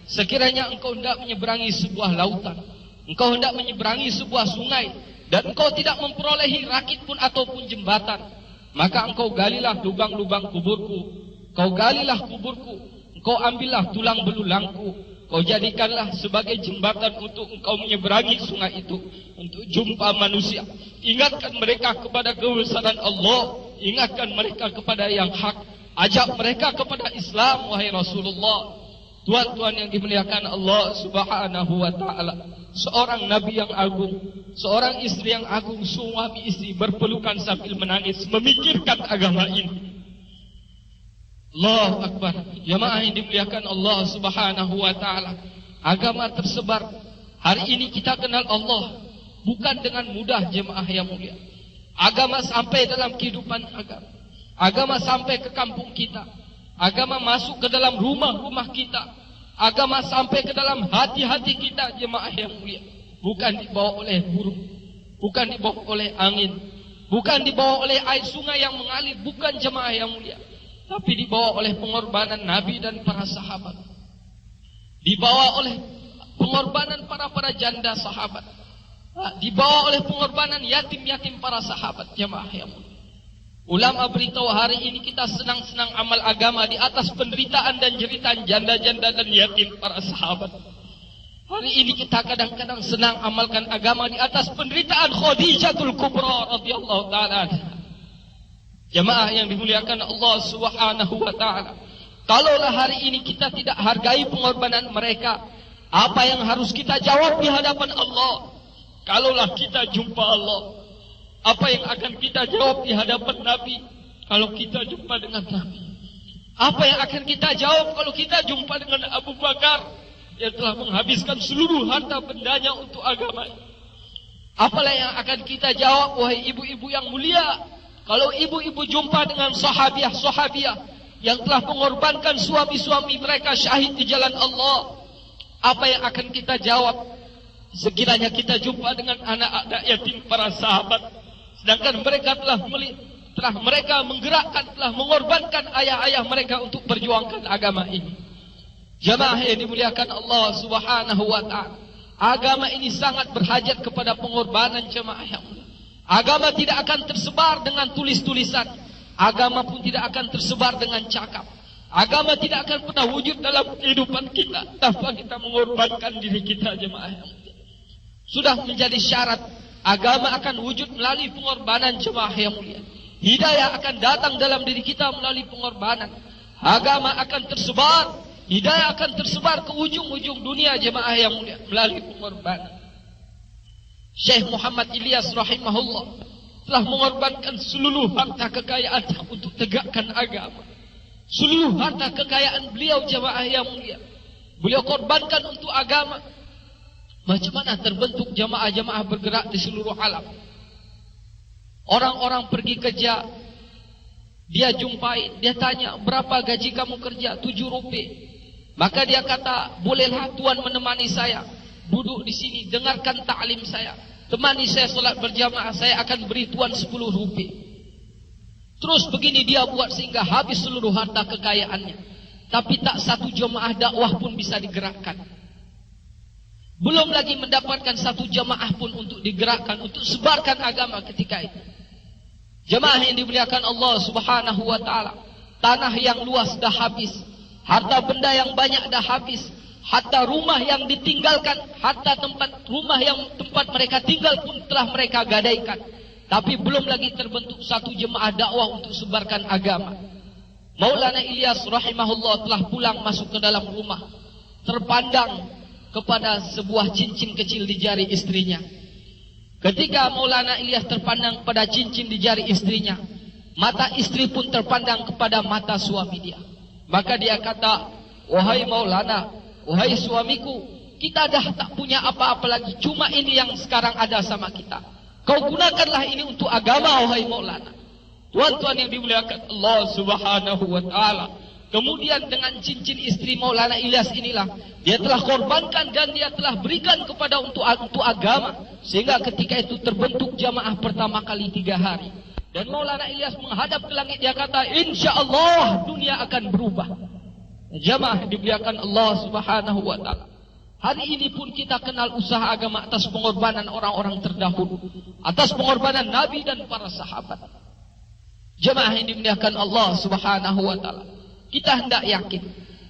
Sekiranya engkau hendak menyeberangi sebuah lautan, engkau hendak menyeberangi sebuah sungai, dan engkau tidak memperolehi rakit pun ataupun jembatan, maka engkau galilah lubang-lubang kuburku, engkau galilah kuburku, engkau ambillah tulang belulangku, kau jadikanlah sebagai jembatan untuk engkau menyeberangi sungai itu, untuk jumpa manusia. Ingatkan mereka kepada kebesaran Allah, ingatkan mereka kepada yang hak, ajak mereka kepada Islam, wahai Rasulullah. Tuan-tuan yang dimuliakan Allah Subhanahu wa ta'ala, seorang Nabi yang agung, seorang istri yang agung, suami istri berpelukan sambil menangis memikirkan agama ini. Allahu Akbar. Jemaah yang dimuliakan Allah Subhanahu wa ta'ala, agama tersebar. Hari ini kita kenal Allah bukan dengan mudah, jemaah yang mulia. Agama sampai dalam kehidupan agama. Agama sampai ke kampung kita. Agama masuk ke dalam rumah-rumah kita. Agama sampai ke dalam hati-hati kita, jemaah yang mulia. Bukan dibawa oleh burung, bukan dibawa oleh angin, bukan dibawa oleh air sungai yang mengalir, bukan, jemaah yang mulia. Tapi dibawa oleh pengorbanan Nabi dan para sahabat. Dibawa oleh pengorbanan para janda sahabat, dibawa oleh pengorbanan yatim-yatim para sahabat. Jemaah yang mulia, ulama beritahu hari ini kita senang-senang amal agama di atas penderitaan dan jeritan janda-janda dan yatim para sahabat. Hari ini kita kadang-kadang senang amalkan agama di atas penderitaan Khadijatul Kubra radhiyallahu ta'ala. Jemaah yang dimuliakan Allah Subhanahu wa ta'ala, kalaulah hari ini kita tidak hargai pengorbanan mereka, apa yang harus kita jawab di hadapan Allah? Kalaulah kita jumpa Allah, apa yang akan kita jawab di hadapan Nabi kalau kita jumpa dengan Nabi? Apa yang akan kita jawab kalau kita jumpa dengan Abu Bakar yang telah menghabiskan seluruh harta bendanya untuk agama? Apalah yang akan kita jawab, wahai ibu-ibu yang mulia, kalau ibu-ibu jumpa dengan sahabiah-sahabiah yang telah mengorbankan suami-suami mereka syahid di jalan Allah? Apa yang akan kita jawab sekiranya kita jumpa dengan anak-anak yatim para sahabat, sedangkan mereka telah mereka menggerakkan, telah mengorbankan ayah-ayah mereka untuk perjuangkan agama ini? Jamaah yang dimuliakan Allah Subhanahu wa ta'ala, agama ini sangat berhajat kepada pengorbanan jamaah yang mulia. Agama tidak akan tersebar dengan tulis-tulisan, agama pun tidak akan tersebar dengan cakap. Agama tidak akan pernah wujud dalam kehidupan kita tanpa kita mengorbankan diri kita jemaah yang mulia. Sudah menjadi syarat, agama akan wujud melalui pengorbanan jemaah yang mulia. Hidayah akan datang dalam diri kita melalui pengorbanan. Agama akan tersebar, hidayah akan tersebar ke ujung-ujung dunia jemaah yang mulia melalui pengorbanan. Syekh Muhammad Ilyas rahimahullah telah mengorbankan seluruh harta kekayaannya untuk tegakkan agama. Seluruh harta kekayaan beliau jemaah yang mulia beliau korbankan untuk agama. Macam mana terbentuk jamaah-jamaah bergerak di seluruh alam? Orang-orang pergi kerja, dia jumpai, dia tanya, berapa gaji kamu kerja? 7 rupiah. Maka dia kata, bolehlah tuan menemani saya, duduk di sini, dengarkan ta'lim saya, temani saya solat berjamaah, saya akan beri tuan 10 rupiah. Terus begini dia buat sehingga habis seluruh harta kekayaannya, tapi tak satu jamaah dakwah pun bisa digerakkan. Belum lagi mendapatkan satu jamaah pun untuk digerakkan, untuk sebarkan agama ketika itu. Jamaah yang dimuliakan Allah Subhanahu wa ta'ala, tanah yang luas dah habis, harta benda yang banyak dah habis, hatta rumah yang ditinggalkan, hatta tempat mereka tinggal pun telah mereka gadaikan. Tapi belum lagi terbentuk satu jemaah dakwah untuk sebarkan agama. Maulana Ilyas rahimahullah telah pulang masuk ke dalam rumah, terpandang kepada sebuah cincin kecil di jari istrinya. Ketika Maulana Ilyas terpandang pada cincin di jari istrinya, mata istri pun terpandang kepada mata suami dia. Maka dia kata, wahai Maulana, wahai suamiku, kita dah tak punya apa-apa lagi, cuma ini yang sekarang ada sama kita. Kau gunakanlah ini untuk agama, wahai Maulana. Tuan-tuan yang dimuliakan Allah Subhanahu wa ta'ala, kemudian dengan cincin istri Maulana Ilyas inilah dia telah korbankan dan dia telah berikan kepada untuk agama, sehingga ketika itu terbentuk jamaah pertama kali 3 hari. Dan Maulana Ilyas menghadap ke langit, dia kata, insyaallah dunia akan berubah. Jamaah dimuliakan Allah Subhanahu wa ta'ala, hari ini pun kita kenal usaha agama atas pengorbanan orang-orang terdahulu, atas pengorbanan Nabi dan para sahabat. Jamaah yang dimuliakan Allah Subhanahu wa ta'ala, kita hendak yakin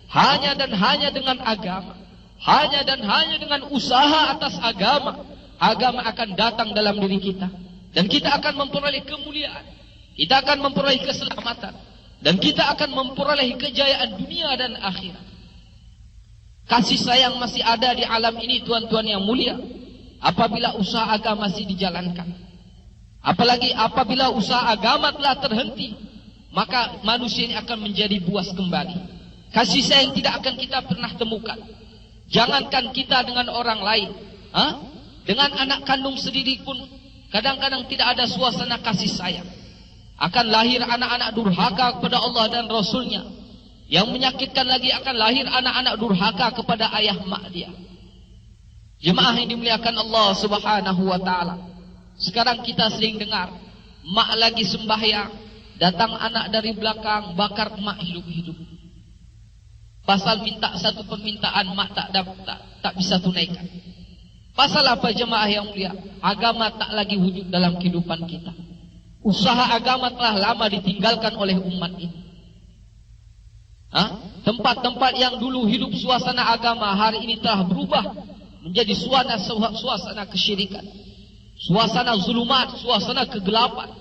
hanya dan hanya dengan agama, hanya dan hanya dengan usaha atas agama, agama akan datang dalam diri kita, dan kita akan memperoleh kemuliaan, kita akan memperoleh keselamatan, dan kita akan memperoleh kejayaan dunia dan akhirat. Kasih sayang masih ada di alam ini tuan-tuan yang mulia, apabila usaha agama masih dijalankan. Apalagi apabila usaha agama telah terhenti, maka manusia ini akan menjadi buas kembali. Kasih sayang tidak akan kita pernah temukan. Jangankan kita dengan orang lain, dengan anak kandung sendiri pun kadang-kadang tidak ada suasana kasih sayang. Akan lahir anak-anak durhaka kepada Allah dan Rasulnya. Yang menyakitkan lagi, akan lahir anak-anak durhaka kepada ayah mak dia. Jemaah yang dimuliakan Allah Subhanahu wa ta'ala, sekarang kita sering dengar, mak lagi sembahyang, datang anak dari belakang bakar emak hidup-hidup. Pasal minta satu permintaan mak tak bisa tunaikan. Pasal apa jemaah yang mulia? Agama tak lagi wujud dalam kehidupan kita. Usaha agama telah lama ditinggalkan oleh umat ini. Tempat-tempat yang dulu hidup suasana agama hari ini telah berubah menjadi suasana kesyirikan, suasana zulumat, suasana kegelapan.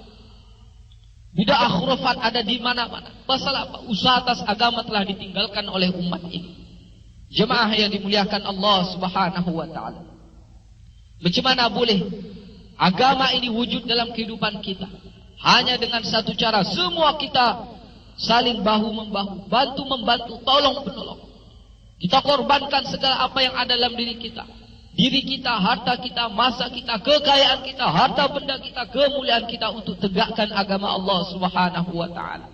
Bid'ah khurafat ada di mana-mana. Pasal apa? Usaha atas agama telah ditinggalkan oleh umat ini. Jemaah yang dimuliakan Allah Subhanahu wa taala. Macam mana boleh agama ini wujud dalam kehidupan kita? Hanya dengan satu cara, semua kita saling bahu-membahu, bantu-membantu, tolong-menolong. Kita korbankan segala apa yang ada dalam diri kita. Diri kita, harta kita, masa kita, kekayaan kita, harta benda kita, kemuliaan kita untuk tegakkan agama Allah Subhanahu wa taala.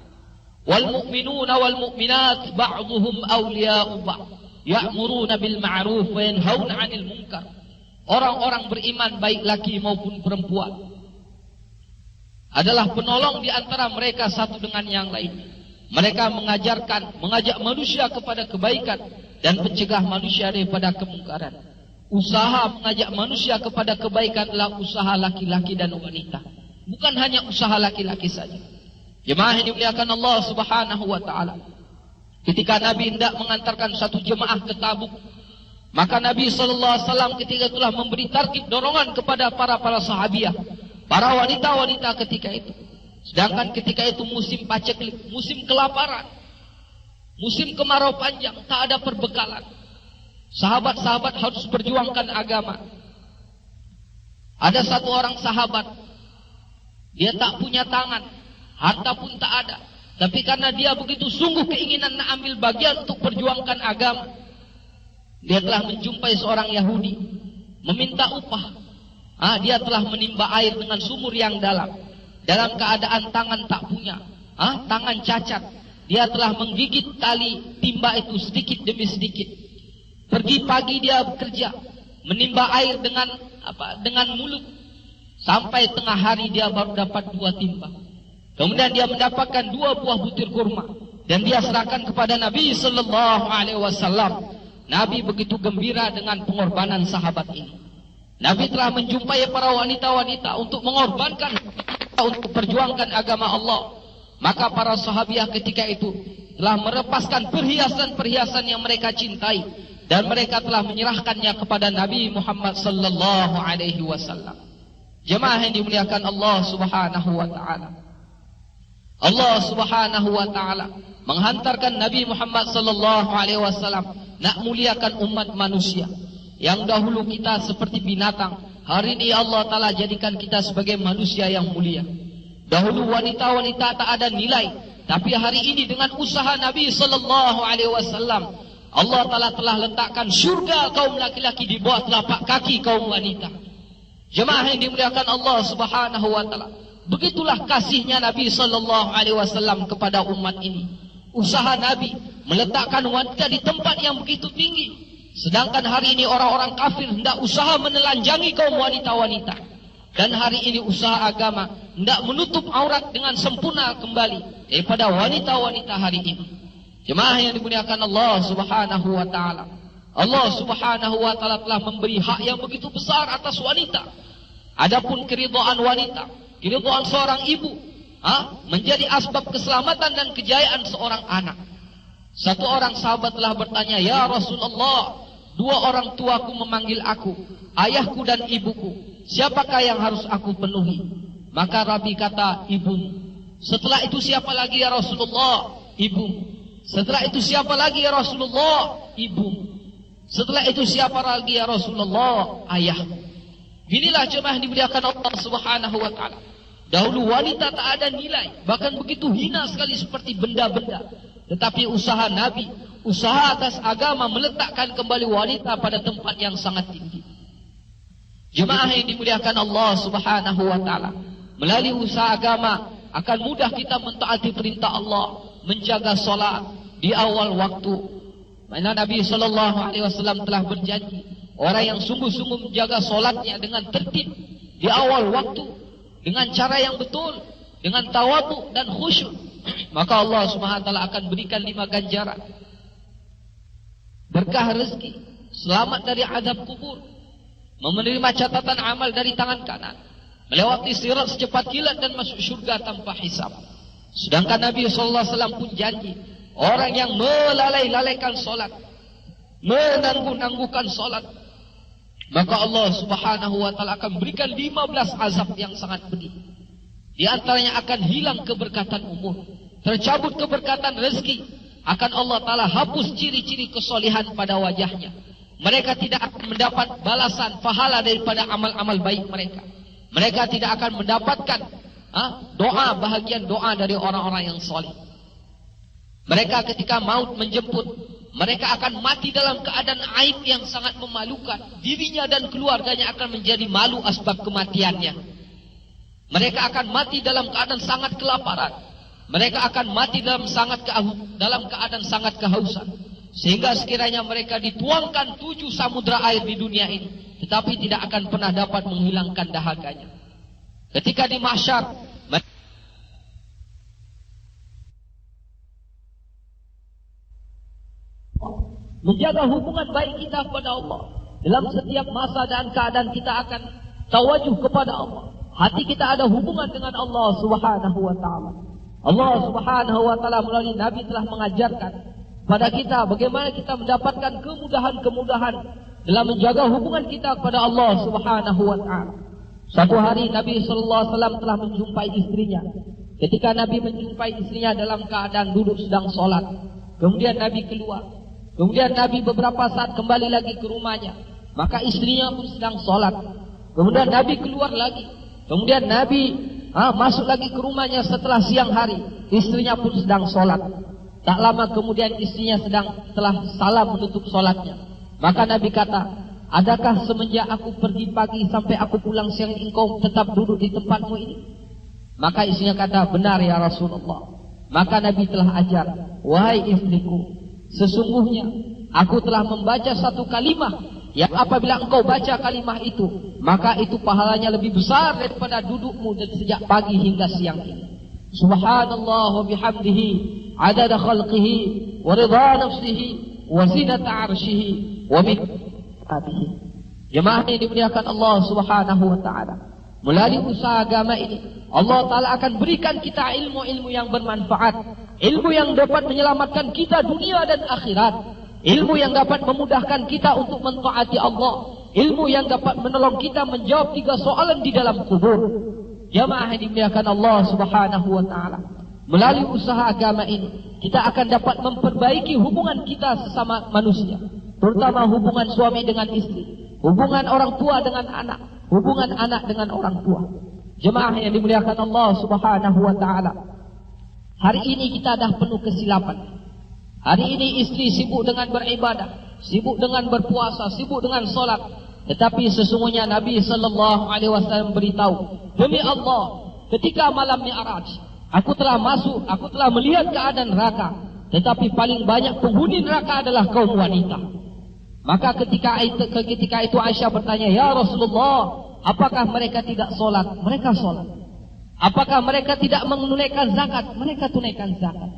Wal mu'minuna wal mu'minat ba'dhuhum awliya'u ba'd, ya'muruna bil ma'ruf wa yanhauna 'anil munkar. Orang-orang beriman baik laki maupun perempuan adalah penolong di antara mereka satu dengan yang lain. Mereka mengajak manusia kepada kebaikan dan mencegah manusia daripada kemungkaran. Usaha mengajak manusia kepada kebaikan adalah usaha laki-laki dan wanita. Bukan hanya usaha laki-laki saja. Jemaah yang dimuliakan Allah Subhanahu wa taala. Ketika Nabi hendak mengantarkan satu jemaah ke Tabuk, maka Nabi sallallahu alaihi wasallam ketika itulah memberi targhib dorongan kepada para sahabiah, para wanita-wanita ketika itu. Sedangkan ketika itu musim paceklik, musim kelaparan, musim kemarau panjang, tak ada perbekalan. Sahabat-sahabat harus perjuangkan agama. Ada satu orang sahabat, dia tak punya tangan, harta pun tak ada. Tapi karena dia begitu sungguh keinginan nak ambil bagian untuk perjuangkan agama, dia telah menjumpai seorang Yahudi, meminta upah. Dia telah menimba air dengan sumur yang dalam keadaan tangan tak punya, tangan cacat. Dia telah menggigit tali timba itu sedikit demi sedikit. Pergi pagi dia bekerja, menimba air dengan mulut. Sampai tengah hari dia baru dapat 2 timba. Kemudian dia mendapatkan 2 buah butir kurma dan dia serahkan kepada Nabi sallallahu alaihi wasallam. Nabi begitu gembira dengan pengorbanan sahabat ini. Nabi telah menjumpai para wanita-wanita untuk mengorbankan, untuk perjuangkan agama Allah. Maka para sahabiah ketika itu telah melepaskan perhiasan-perhiasan yang mereka cintai dan mereka telah menyerahkannya kepada Nabi Muhammad sallallahu alaihi wasallam. Jemaah yang dimuliakan Allah Subhanahu wa taala. Allah Subhanahu wa taala menghantarkan Nabi Muhammad sallallahu alaihi wasallam nak muliakan umat manusia. Yang dahulu kita seperti binatang, hari ini Allah taala jadikan kita sebagai manusia yang mulia. Dahulu wanita-wanita tak ada nilai, tapi hari ini dengan usaha Nabi sallallahu alaihi wasallam, Allah Ta'ala telah letakkan syurga kaum laki-laki di bawah telapak kaki kaum wanita. Jemaah yang dimuliakan Allah Subhanahu wa taala. Begitulah kasihnya Nabi sallallahu alaihi wasallam kepada umat ini. Usaha Nabi meletakkan wanita di tempat yang begitu tinggi. Sedangkan hari ini orang-orang kafir hendak usaha menelanjangi kaum wanita-wanita. Dan hari ini usaha agama hendak menutup aurat dengan sempurna kembali daripada wanita-wanita hari ini. Jemaah yang dimuliakan Allah Subhanahu wa taala. Allah Subhanahu wa taala telah memberi hak yang begitu besar atas wanita. Adapun keridhaan wanita, keridhaan seorang ibu, menjadi asbab keselamatan dan kejayaan seorang anak. Satu orang sahabat telah bertanya, "Ya Rasulullah, 2 orang tuaku memanggil aku, ayahku dan ibuku. Siapakah yang harus aku penuhi?" Maka Nabi kata, "Ibumu." Setelah itu siapa lagi ya Rasulullah? Ibumu. Setelah itu siapa lagi ya Rasulullah? Ibumu. Setelah itu siapa lagi ya Rasulullah? Ayahmu. Inilah jemaah dimuliakan Allah Subhanahu wa taala. Dahulu wanita tak ada nilai, bahkan begitu hina sekali seperti benda-benda. Tetapi usaha Nabi, usaha atas agama meletakkan kembali wanita pada tempat yang sangat tinggi. Jemaah yang dimuliakan Allah Subhanahu wa taala, melalui usaha agama akan mudah kita mentaati perintah Allah, menjaga solat di awal waktu. Mana Nabi sallallahu alaihi wasallam telah berjanji, orang yang sungguh-sungguh menjaga solatnya dengan tertib di awal waktu, dengan cara yang betul, dengan tawadhu dan khusyuk, maka Allah Subhanahu wa taala akan berikan 5 ganjaran. berkah rezeki, selamat dari azab kubur, menerima catatan amal dari tangan kanan, melewati sirat secepat kilat dan masuk syurga tanpa hisab. Sedangkan Nabi SAW pun janji, orang yang melalaikan solat, menangguh-nangguhkan solat, maka Allah Subhanahu wa taala akan berikan 15 azab yang sangat pedih. Di antaranya akan hilang keberkatan umur, tercabut keberkatan rezeki, akan Allah taala hapus ciri-ciri kesolehan pada wajahnya. Mereka tidak akan mendapat balasan pahala daripada amal-amal baik mereka. Mereka tidak akan mendapatkan doa, bahagian doa dari orang-orang yang soleh. Mereka ketika maut menjemput, mereka akan mati dalam keadaan aib yang sangat memalukan. Dirinya dan keluarganya akan menjadi malu asbab kematiannya. Mereka akan mati dalam keadaan sangat kelaparan. Mereka akan mati dalam keadaan sangat kehausan. Sehingga sekiranya mereka dituangkan 7 samudra air di dunia ini, tetapi tidak akan pernah dapat menghilangkan dahaganya. Ketika di mahsyar, menjaga hubungan baik kita kepada Allah. Dalam setiap masa dan keadaan kita akan tawajuh kepada Allah. Hati kita ada hubungan dengan Allah Subhanahu wa taala. Allah Subhanahu wa taala melalui Nabi telah mengajarkan pada kita bagaimana kita mendapatkan kemudahan-kemudahan dalam menjaga hubungan kita kepada Allah Subhanahu wa taala. Satu hari Nabi sallallahu alaihi wasallam telah menjumpai istrinya. Ketika Nabi menjumpai istrinya dalam keadaan duduk sedang solat, kemudian Nabi keluar. Kemudian Nabi beberapa saat kembali lagi ke rumahnya, maka istrinya pun sedang solat. Kemudian Nabi keluar lagi. Kemudian Nabi masuk lagi ke rumahnya setelah siang hari, istrinya pun sedang solat. Tak lama kemudian istrinya telah salam menutup solatnya. Maka Nabi kata, adakah semenjak aku pergi pagi sampai aku pulang siang engkau tetap duduk di tempatmu ini? Maka istrinya kata, benar ya Rasulullah. Maka Nabi telah ajar, wahai istriku, sesungguhnya aku telah membaca satu kalimah yang apabila engkau baca kalimah itu, maka itu pahalanya lebih besar daripada dudukmu dari sejak pagi hingga siang ini. Subhanallah wa bihamdihi adada khalqihi wa ridha nafsihi wa zinata arshihi wa min hadihi. Jemaah ini dimuliakan Allah Subhanahu wa taala. Melalui usaha agama ini, Allah taala akan berikan kita ilmu-ilmu yang bermanfaat, ilmu yang dapat menyelamatkan kita dunia dan akhirat, ilmu yang dapat memudahkan kita untuk mentaati Allah, ilmu yang dapat menolong kita menjawab 3 soalan di dalam kubur. Jemaah yang dimuliakan Allah Subhanahu wa taala. Melalui usaha agama ini, kita akan dapat memperbaiki hubungan kita sesama manusia, terutama hubungan suami dengan istri, hubungan orang tua dengan anak, hubungan anak dengan orang tua. Jemaah yang dimuliakan Allah Subhanahu wa taala. Hari ini kita dah penuh kesilapan. Hari ini istri sibuk dengan beribadah, sibuk dengan berpuasa, sibuk dengan solat. Tetapi sesungguhnya Nabi sallallahu alaihi wasallam beritahu, demi Allah, ketika malam Mi'raj, aku telah melihat keadaan neraka, tetapi paling banyak penghuni neraka adalah kaum wanita. Maka ketika itu Aisyah bertanya, ya Rasulullah, apakah mereka tidak solat? Mereka solat. Apakah mereka tidak menunaikan zakat? Mereka tunaikan zakat.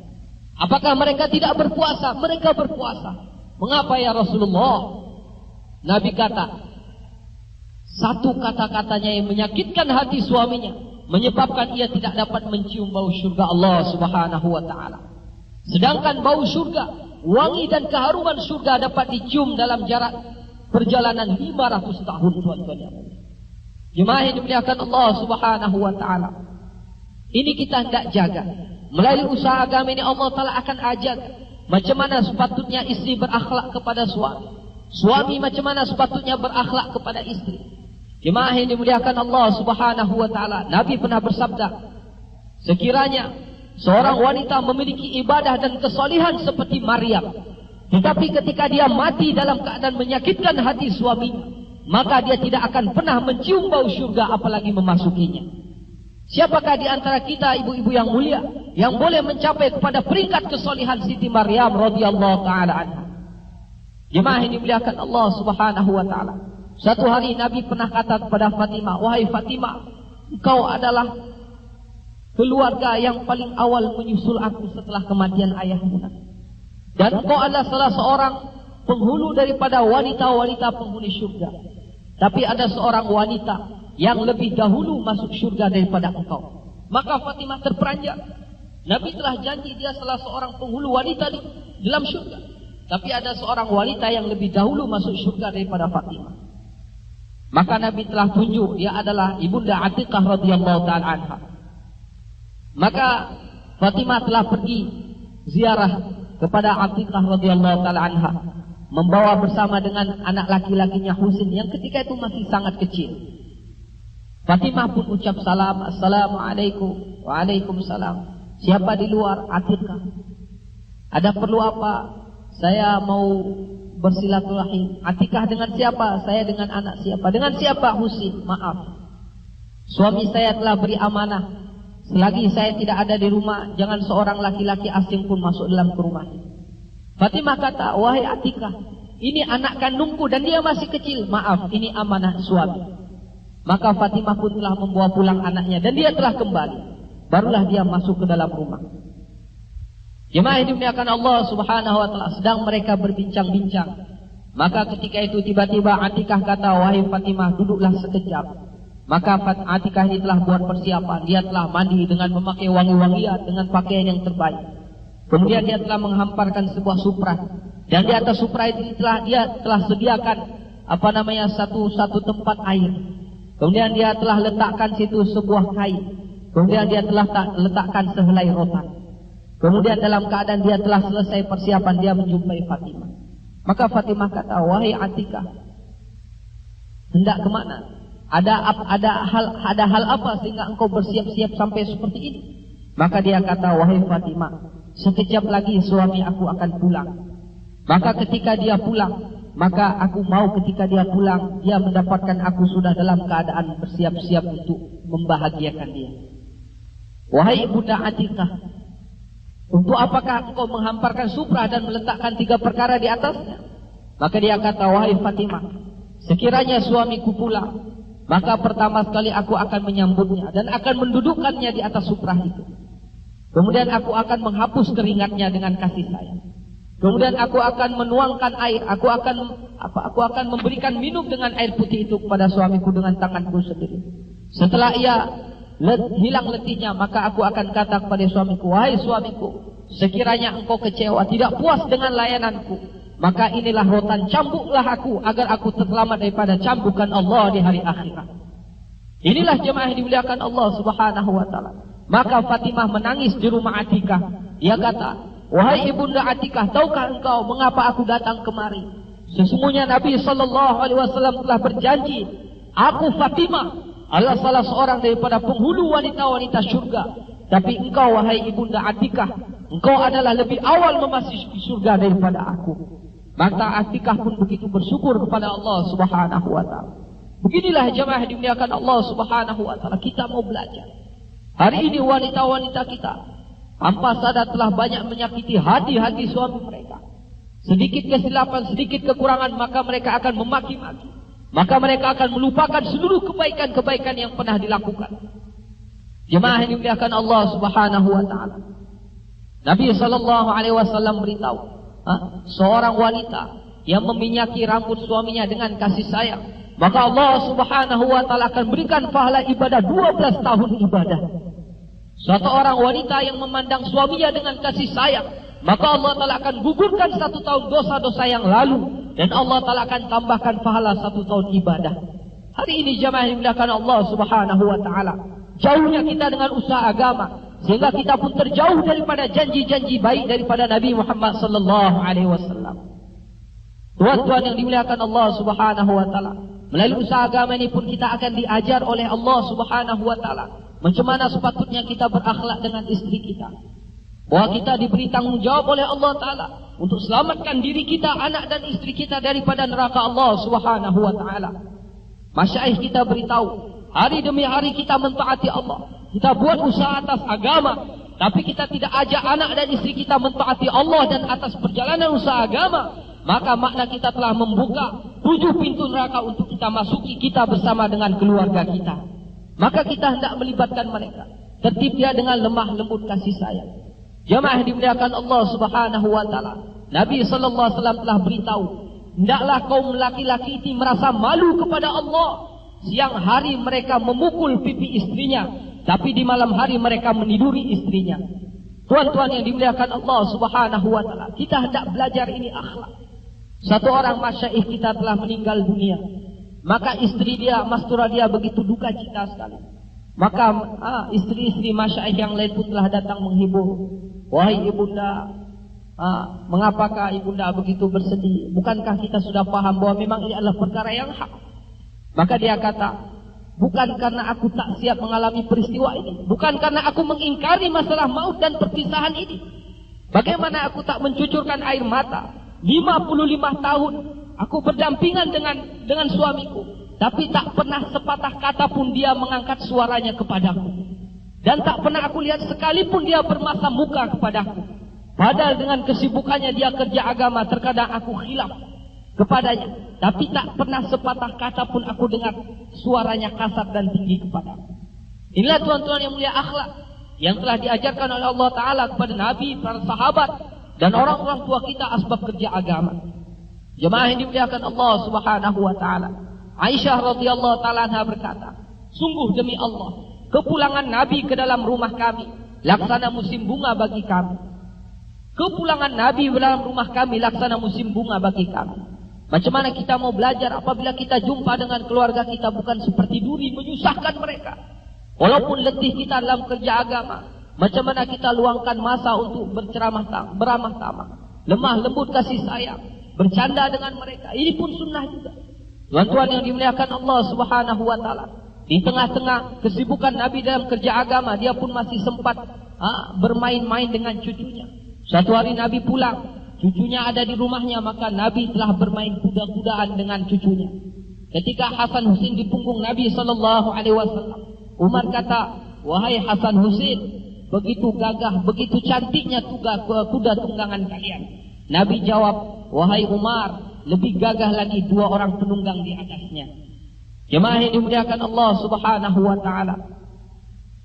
Apakah mereka tidak berpuasa? Mereka berpuasa. Mengapa ya Rasulullah? Nabi kata, satu kata-katanya yang menyakitkan hati suaminya, menyebabkan ia tidak dapat mencium bau syurga Allah Subhanahu wa taala. Sedangkan bau syurga, wangi dan keharuman syurga dapat dicium dalam jarak perjalanan 500 tahun, tuan-tuan yang mulia. Jemaah yang dimuliakan Allah Subhanahu wa taala. Ini kita hendak jaga. Melalui usaha agama ini Allah taala akan ajar macam mana sepatutnya istri berakhlak kepada suami, suami macam mana sepatutnya berakhlak kepada istri. Jemaah yang dimuliakan Allah Subhanahu wa taala, Nabi pernah bersabda, sekiranya seorang wanita memiliki ibadah dan kesalihan seperti Maryam, tetapi ketika dia mati dalam keadaan menyakitkan hati suaminya, maka dia tidak akan pernah mencium bau syurga apalagi memasukinya. Siapakah di antara kita ibu-ibu yang mulia yang boleh mencapai kepada peringkat kesalihan Siti Maryam radhiyallahu taala anha? Jemaah yang dimuliakan Allah Subhanahu wa taala. Satu hari Nabi pernah kata kepada Fatimah, wahai Fatimah, engkau adalah keluarga yang paling awal menyusul aku setelah kematian ayahmu. Dan engkau adalah salah seorang penghulu daripada wanita-wanita penghuni syurga. Tapi ada seorang wanita yang lebih dahulu masuk syurga daripada engkau. Maka Fatimah terperanjat. Nabi telah janji dia salah seorang penghulu wanita di dalam syurga. Tapi ada seorang wanita yang lebih dahulu masuk syurga daripada Fatimah. Maka Nabi telah tunjuk dia adalah Ibunda Atiqah radhiyallahu ta'ala anha. Maka Fatimah telah pergi ziarah kepada Atiqah radhiyallahu ta'ala anha, membawa bersama dengan anak laki-lakinya Husin yang ketika itu masih sangat kecil. Fatimah pun ucap salam, assalamualaikum. Waalaikumsalam. Siapa di luar? Atiqah. Ada perlu apa? Saya mau bersilaturahim. Atiqah dengan siapa? Saya dengan anak siapa? Dengan siapa? Husin. Maaf, suami saya telah beri amanah, selagi saya tidak ada di rumah, jangan seorang laki-laki asing pun masuk dalam rumah. Fatimah kata, wahai Atiqah, ini anak kandungku dan dia masih kecil. Maaf, ini amanah suami. Maka Fatimah pun telah membawa pulang anaknya dan dia telah kembali. Barulah dia masuk ke dalam rumah. Jemaah yang dimuliakan Allah Subhanahu wa taala, sedang mereka berbincang-bincang. Maka ketika itu tiba-tiba Atiqah kata, wahai Fatimah, duduklah sekejap. Maka Atiqah ini telah buat persiapan. Dia telah mandi dengan memakai wangi-wangian, dengan pakaian yang terbaik. Kemudian dia telah menghamparkan sebuah supra. Dan di atas supra itu dia telah sediakan satu tempat air. Kemudian dia telah letakkan situ sebuah kain. Kemudian dia telah letakkan sehelai rotan. Kemudian dalam keadaan dia telah selesai persiapan, dia menjumpai Fatimah. Maka Fatimah kata, wahai Atiqah, hendak kemana? Ada hal apa sehingga engkau bersiap-siap sampai seperti ini? Maka dia kata, wahai Fatimah, sekejap lagi suami aku akan pulang. Maka ketika dia pulang, maka aku mau ketika dia pulang, dia mendapatkan aku sudah dalam keadaan bersiap-siap untuk membahagiakan dia. Wahai Ibunda Atiqah, untuk apakah engkau menghamparkan supra dan meletakkan 3 perkara di atasnya? Maka dia kata, wahai Fatimah, sekiranya suamiku pulang, maka pertama sekali aku akan menyambutnya dan akan mendudukkannya di atas supra itu. Kemudian aku akan menghapus keringatnya dengan kasih sayang. Kemudian aku akan menuangkan air, aku akan memberikan minum dengan air putih itu kepada suamiku dengan tanganku sendiri. Setelah ia hilang letihnya, maka aku akan kata kepada suamiku, wahai suamiku, sekiranya engkau kecewa, tidak puas dengan layananku, maka inilah rotan, cambuklah aku agar aku terselamat daripada cambukan Allah di hari akhirat. Inilah jemaah yang dimuliakan Allah Subhanahu wa taala. Maka Fatimah menangis di rumah Atiqah. Dia kata, wahai Ibunda Atiqah, tahukah engkau mengapa aku datang kemari? Sesungguhnya Nabi SAW telah berjanji, aku Fatimah adalah salah seorang daripada penghulu wanita-wanita syurga. Tapi engkau wahai Ibunda Atiqah, engkau adalah lebih awal memasuki syurga daripada aku. Maka Atiqah pun begitu bersyukur kepada Allah Subhanahu wa taala. Beginilah jemaah dimuliakan Allah Subhanahu wa taala, kita mau belajar. Hari ini wanita-wanita kita tanpa sadar telah banyak menyakiti hati-hati suami mereka. Sedikit kesilapan, sedikit kekurangan, maka mereka akan memaki-maki. Maka mereka akan melupakan seluruh kebaikan-kebaikan yang pernah dilakukan. Jemaah yang dimuliakan Allah Subhanahu wa taala. Nabi SAW beritahu, seorang wanita yang meminyaki rambut suaminya dengan kasih sayang, maka Allah Subhanahu wa taala akan berikan pahala ibadah 12 tahun ibadah. Suatu orang wanita yang memandang suaminya dengan kasih sayang, maka Allah taala akan gugurkan 1 tahun dosa-dosa yang lalu, dan Allah taala akan tambahkan pahala 1 tahun ibadah. Hari ini jemaah yang dimuliakan Allah Subhanahu wa taala, jauhnya kita dengan usaha agama, sehingga kita pun terjauh daripada janji-janji baik daripada Nabi Muhammad sallallahu alaihi wasallam. Tuan-tuan yang dimuliakan Allah Subhanahu wa taala, melalui usaha agama ini pun kita akan diajar oleh Allah Subhanahu wa taala macam mana sepatutnya kita berakhlak dengan istri kita. Bahwa kita diberi tanggung jawab oleh Allah taala untuk selamatkan diri kita, anak dan istri kita daripada neraka Allah Subhanahu wa taala. Masyaikh kita beritahu, hari demi hari kita mentaati Allah. Kita buat usaha atas agama, tapi kita tidak ajak anak dan istri kita mentaati Allah dan atas perjalanan usaha agama, maka makna kita telah membuka 7 pintu neraka untuk kita masuki, kita bersama dengan keluarga kita. Maka kita hendak melibatkan mereka, tertib dia dengan lemah lembut kasih sayang. Jemaah dimuliakan Allah Subhanahu wa taala, Nabi SAW telah beritahu, hendaklah kaum laki-laki ini merasa malu kepada Allah. Siang hari mereka memukul pipi istrinya, tapi di malam hari mereka meniduri istrinya. Tuan-tuan yang dimuliakan Allah Subhanahu wa taala, kita hendak belajar ini akhlak. Satu orang masyaikh kita telah meninggal dunia. Maka istri dia, mastura dia begitu duka cita sekali. Maka istri-istri masyaikh yang lain pun telah datang menghibur. Wahai ibunda, mengapakah ibunda begitu bersedih? Bukankah kita sudah paham bahwa memang ini adalah perkara yang hak? Maka dia kata, bukan karena aku tak siap mengalami peristiwa ini, bukan karena aku mengingkari masalah maut dan perpisahan ini. Bagaimana aku tak mencucurkan air mata? 55 tahun aku berdampingan dengan suamiku, tapi tak pernah sepatah kata pun dia mengangkat suaranya kepadaku. Dan tak pernah aku lihat sekalipun dia bermasa muka kepadaku. Padahal dengan kesibukannya dia kerja agama, terkadang aku khilaf kepadanya, tapi tak pernah sepatah kata pun aku dengar suaranya kasar dan tinggi kepadaku. Inilah tuan-tuan yang mulia akhlak yang telah diajarkan oleh Allah Ta'ala kepada Nabi, para sahabat, dan orang-orang tua kita asbab kerja agama. Jemaah yang dimuliakan Allah Subhanahu wa Ta'ala, Aisyah radhiyallahu ta'ala anha berkata, sungguh demi Allah, kepulangan Nabi ke dalam rumah kami laksana musim bunga bagi kami. Kepulangan Nabi ke dalam rumah kami laksana musim bunga bagi kami. Macam mana kita mau belajar apabila kita jumpa dengan keluarga kita bukan seperti duri menyusahkan mereka? Walaupun letih kita dalam kerja agama, macam mana kita luangkan masa untuk beramah tamah, lemah lembut kasih sayang, bercanda dengan mereka. Ini pun sunnah juga. Tuan-tuan yang dimuliakan Allah Subhanahu wa taala, di tengah-tengah kesibukan Nabi dalam kerja agama, dia pun masih sempat bermain-main dengan cucunya. Suatu hari Nabi pulang, cucunya ada di rumahnya, maka Nabi telah bermain kuda-kudaan dengan cucunya. Ketika Hasan Husain di punggung Nabi SAW, Umar kata, wahai Hasan Husain, begitu gagah, begitu cantiknya kuda tunggangan kalian. Nabi jawab, wahai Umar, lebih gagah lagi 2 orang penunggang di atasnya. Jemaah yang dimuliakan Allah Subhanahu wa taala,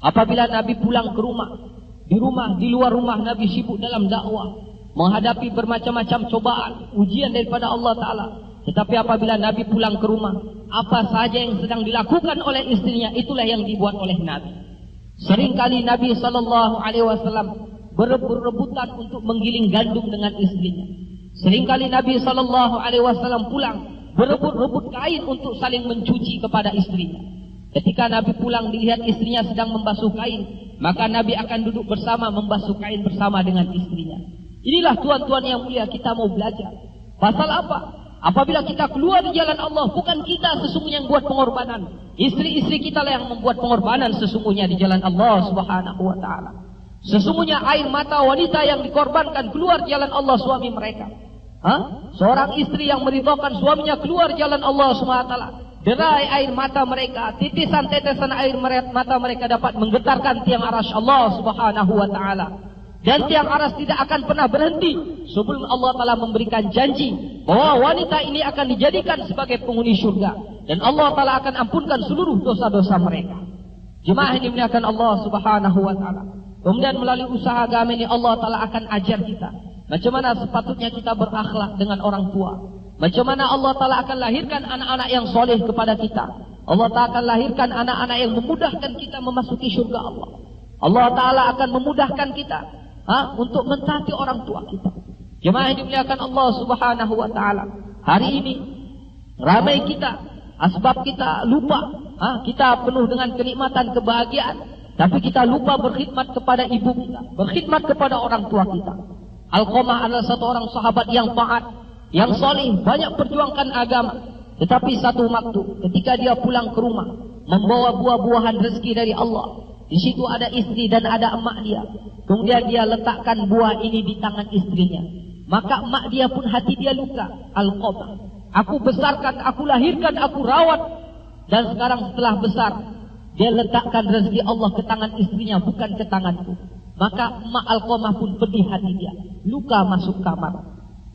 apabila Nabi pulang ke rumah, di luar rumah Nabi sibuk dalam dakwah, menghadapi bermacam-macam cobaan, ujian daripada Allah Ta'ala. Tetapi apabila Nabi pulang ke rumah, apa saja yang sedang dilakukan oleh istrinya, itulah yang dibuat oleh Nabi. Seringkali Nabi SAW berebut-rebutan untuk menggiling gandum dengan istrinya. Seringkali Nabi SAW pulang berebut-rebut kain untuk saling mencuci kepada istrinya. Ketika Nabi pulang dilihat istrinya sedang membasuh kain, maka Nabi akan duduk bersama membasuh kain bersama dengan istrinya. Inilah tuan-tuan yang mulia kita mau belajar. Pasal apa? Apabila kita keluar di jalan Allah, bukan kita sesungguhnya yang buat pengorbanan. Istri-istri kita lah yang membuat pengorbanan sesungguhnya di jalan Allah Subhanahu wa taala. Sesungguhnya air mata wanita yang dikorbankan keluar jalan Allah suami mereka. Seorang istri yang meridhokan suaminya keluar jalan Allah Subhanahu wa taala, derai air mata mereka, titisan-titisan air mata mereka dapat menggetarkan tiang arasy Allah Subhanahu wa taala. Dan tiang aras tidak akan pernah berhenti sebelum Allah Ta'ala memberikan janji bahwa wanita ini akan dijadikan sebagai penghuni syurga, dan Allah Ta'ala akan ampunkan seluruh dosa-dosa mereka. Jemaah yang dimuliakan Allah Subhanahu wa Ta'ala, kemudian melalui usaha agama ini Allah Ta'ala akan ajar kita macam mana sepatutnya kita berakhlak dengan orang tua, macam mana Allah Ta'ala akan lahirkan anak-anak yang soleh kepada kita. Allah Ta'ala akan lahirkan anak-anak yang memudahkan kita memasuki syurga Allah. Allah Ta'ala akan memudahkan kita untuk mentaati orang tua kita. Jemaah yang dimuliakan Allah Subhanahu wa taala, hari ini ramai kita, asbab kita lupa, kita penuh dengan kenikmatan, kebahagiaan, tapi kita lupa berkhidmat kepada ibu kita, berkhidmat kepada orang tua kita. Alqamah adalah satu orang sahabat yang taat, yang saleh, banyak perjuangkan agama. Tetapi satu waktu ketika dia pulang ke rumah membawa buah-buahan rezeki dari Allah, di situ ada istri dan ada emak dia. Kemudian dia letakkan buah ini di tangan istrinya. Maka emak dia pun hati dia luka. Alqamah, aku besarkan, aku lahirkan, aku rawat, dan sekarang setelah besar dia letakkan rezeki Allah ke tangan istrinya, bukan ke tanganku. Maka emak Alqamah pun pedih hati dia, luka masuk kamar.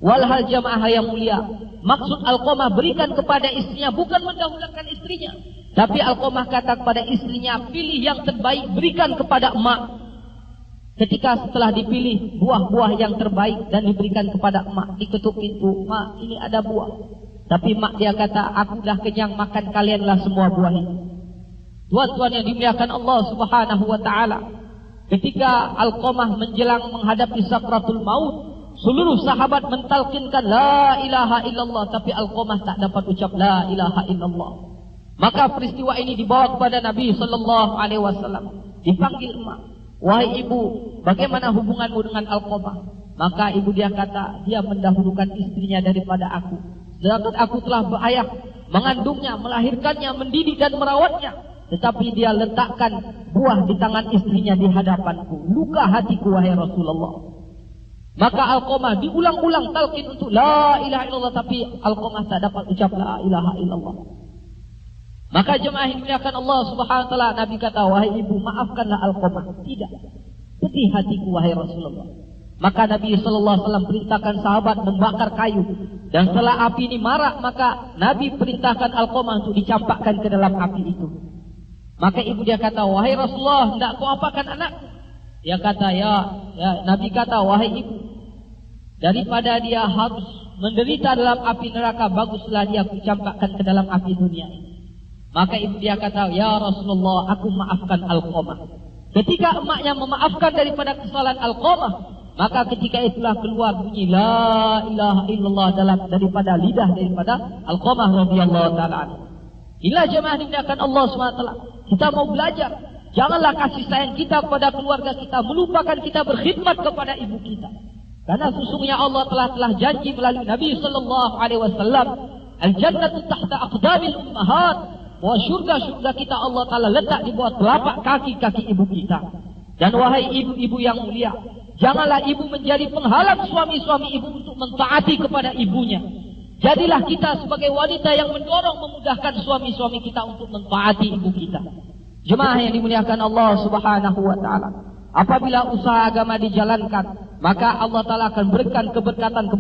Walhal jamaah yang mulia, maksud Alqamah berikan kepada istrinya bukan mendahulukan istrinya, tapi Alqamah kata kepada istrinya, pilih yang terbaik, berikan kepada emak. Ketika setelah dipilih buah-buah yang terbaik dan diberikan kepada emak, diketuk pintu, "Mak, ini ada buah." Tapi mak dia kata, "Aku dah kenyang, makan kalianlah semua buah ini." Tuan-tuan yang dimuliakan Allah Subhanahu wa taala, ketika Alqamah menjelang menghadapi sakratul maut, seluruh sahabat mentalkinkan la ilaha illallah, tapi Alqamah tak dapat ucap la ilaha illallah. Maka peristiwa ini dibawa kepada Nabi sallallahu alaihi wasallam. Dipanggil emak, "Wahai ibu, bagaimana hubunganmu dengan Alqamah?" Maka ibu dia kata, "Dia mendahulukan istrinya daripada aku. Sedangkan aku telah berayah, mengandungnya, melahirkannya, mendidik dan merawatnya. Tetapi dia letakkan buah di tangan istrinya di hadapanku. Luka hatiku, wahai Rasulullah." Maka Alqamah diulang-ulang talqin untuk la ilaha illallah, tapi Alqamah tak dapat ucap la ilaha illallah. Maka jemaah yang dimuliakan Allah Subhanahu wa taala, Nabi kata, "Wahai ibu, maafkanlah Alqamah." "Tidak, pedih hatiku, wahai Rasulullah." Maka Nabi sallallahu alaihi wasallam perintahkan sahabat membakar kayu, dan setelah api ini marak, maka Nabi perintahkan Alqamah untuk dicampakkan ke dalam api itu. Maka ibu dia kata, "Wahai Rasulullah, hendak kau apakan anakku?" Dia kata, ya Nabi kata, "Wahai ibu, daripada dia harus menderita dalam api neraka, baguslah dia kucampakkan ke dalam api dunia." Maka ibu dia kata, "Ya Rasulullah, aku maafkan Alqamah." Ketika emaknya memaafkan daripada kesalahan Alqamah, maka ketika itulah keluar bunyi la ilaha illallah daripada lidah daripada Alqamah radhiyallahu taala. Inilah jemaah dimuliakan Allah SWT. Kita mau belajar, janganlah kasih sayang kita kepada keluarga kita melupakan kita berkhidmat kepada ibu kita. Karena sesungguhnya Allah telah janji melalui Nabi sallallahu alaihi wasallam, "Al-jannatu tahta aqdamil ummahat." Bahwa syurga kita Allah Ta'ala letak di bawah telapak kaki-kaki ibu kita. Dan wahai ibu-ibu yang mulia, janganlah ibu menjadi penghalang suami-suami ibu untuk mentaati kepada ibunya. Jadilah kita sebagai wanita yang mendorong, memudahkan suami-suami kita untuk mentaati ibu kita. Jemaah yang dimuliakan Allah Subhanahu wa taala, apabila usaha agama dijalankan, maka Allah Ta'ala akan berikan keberkatan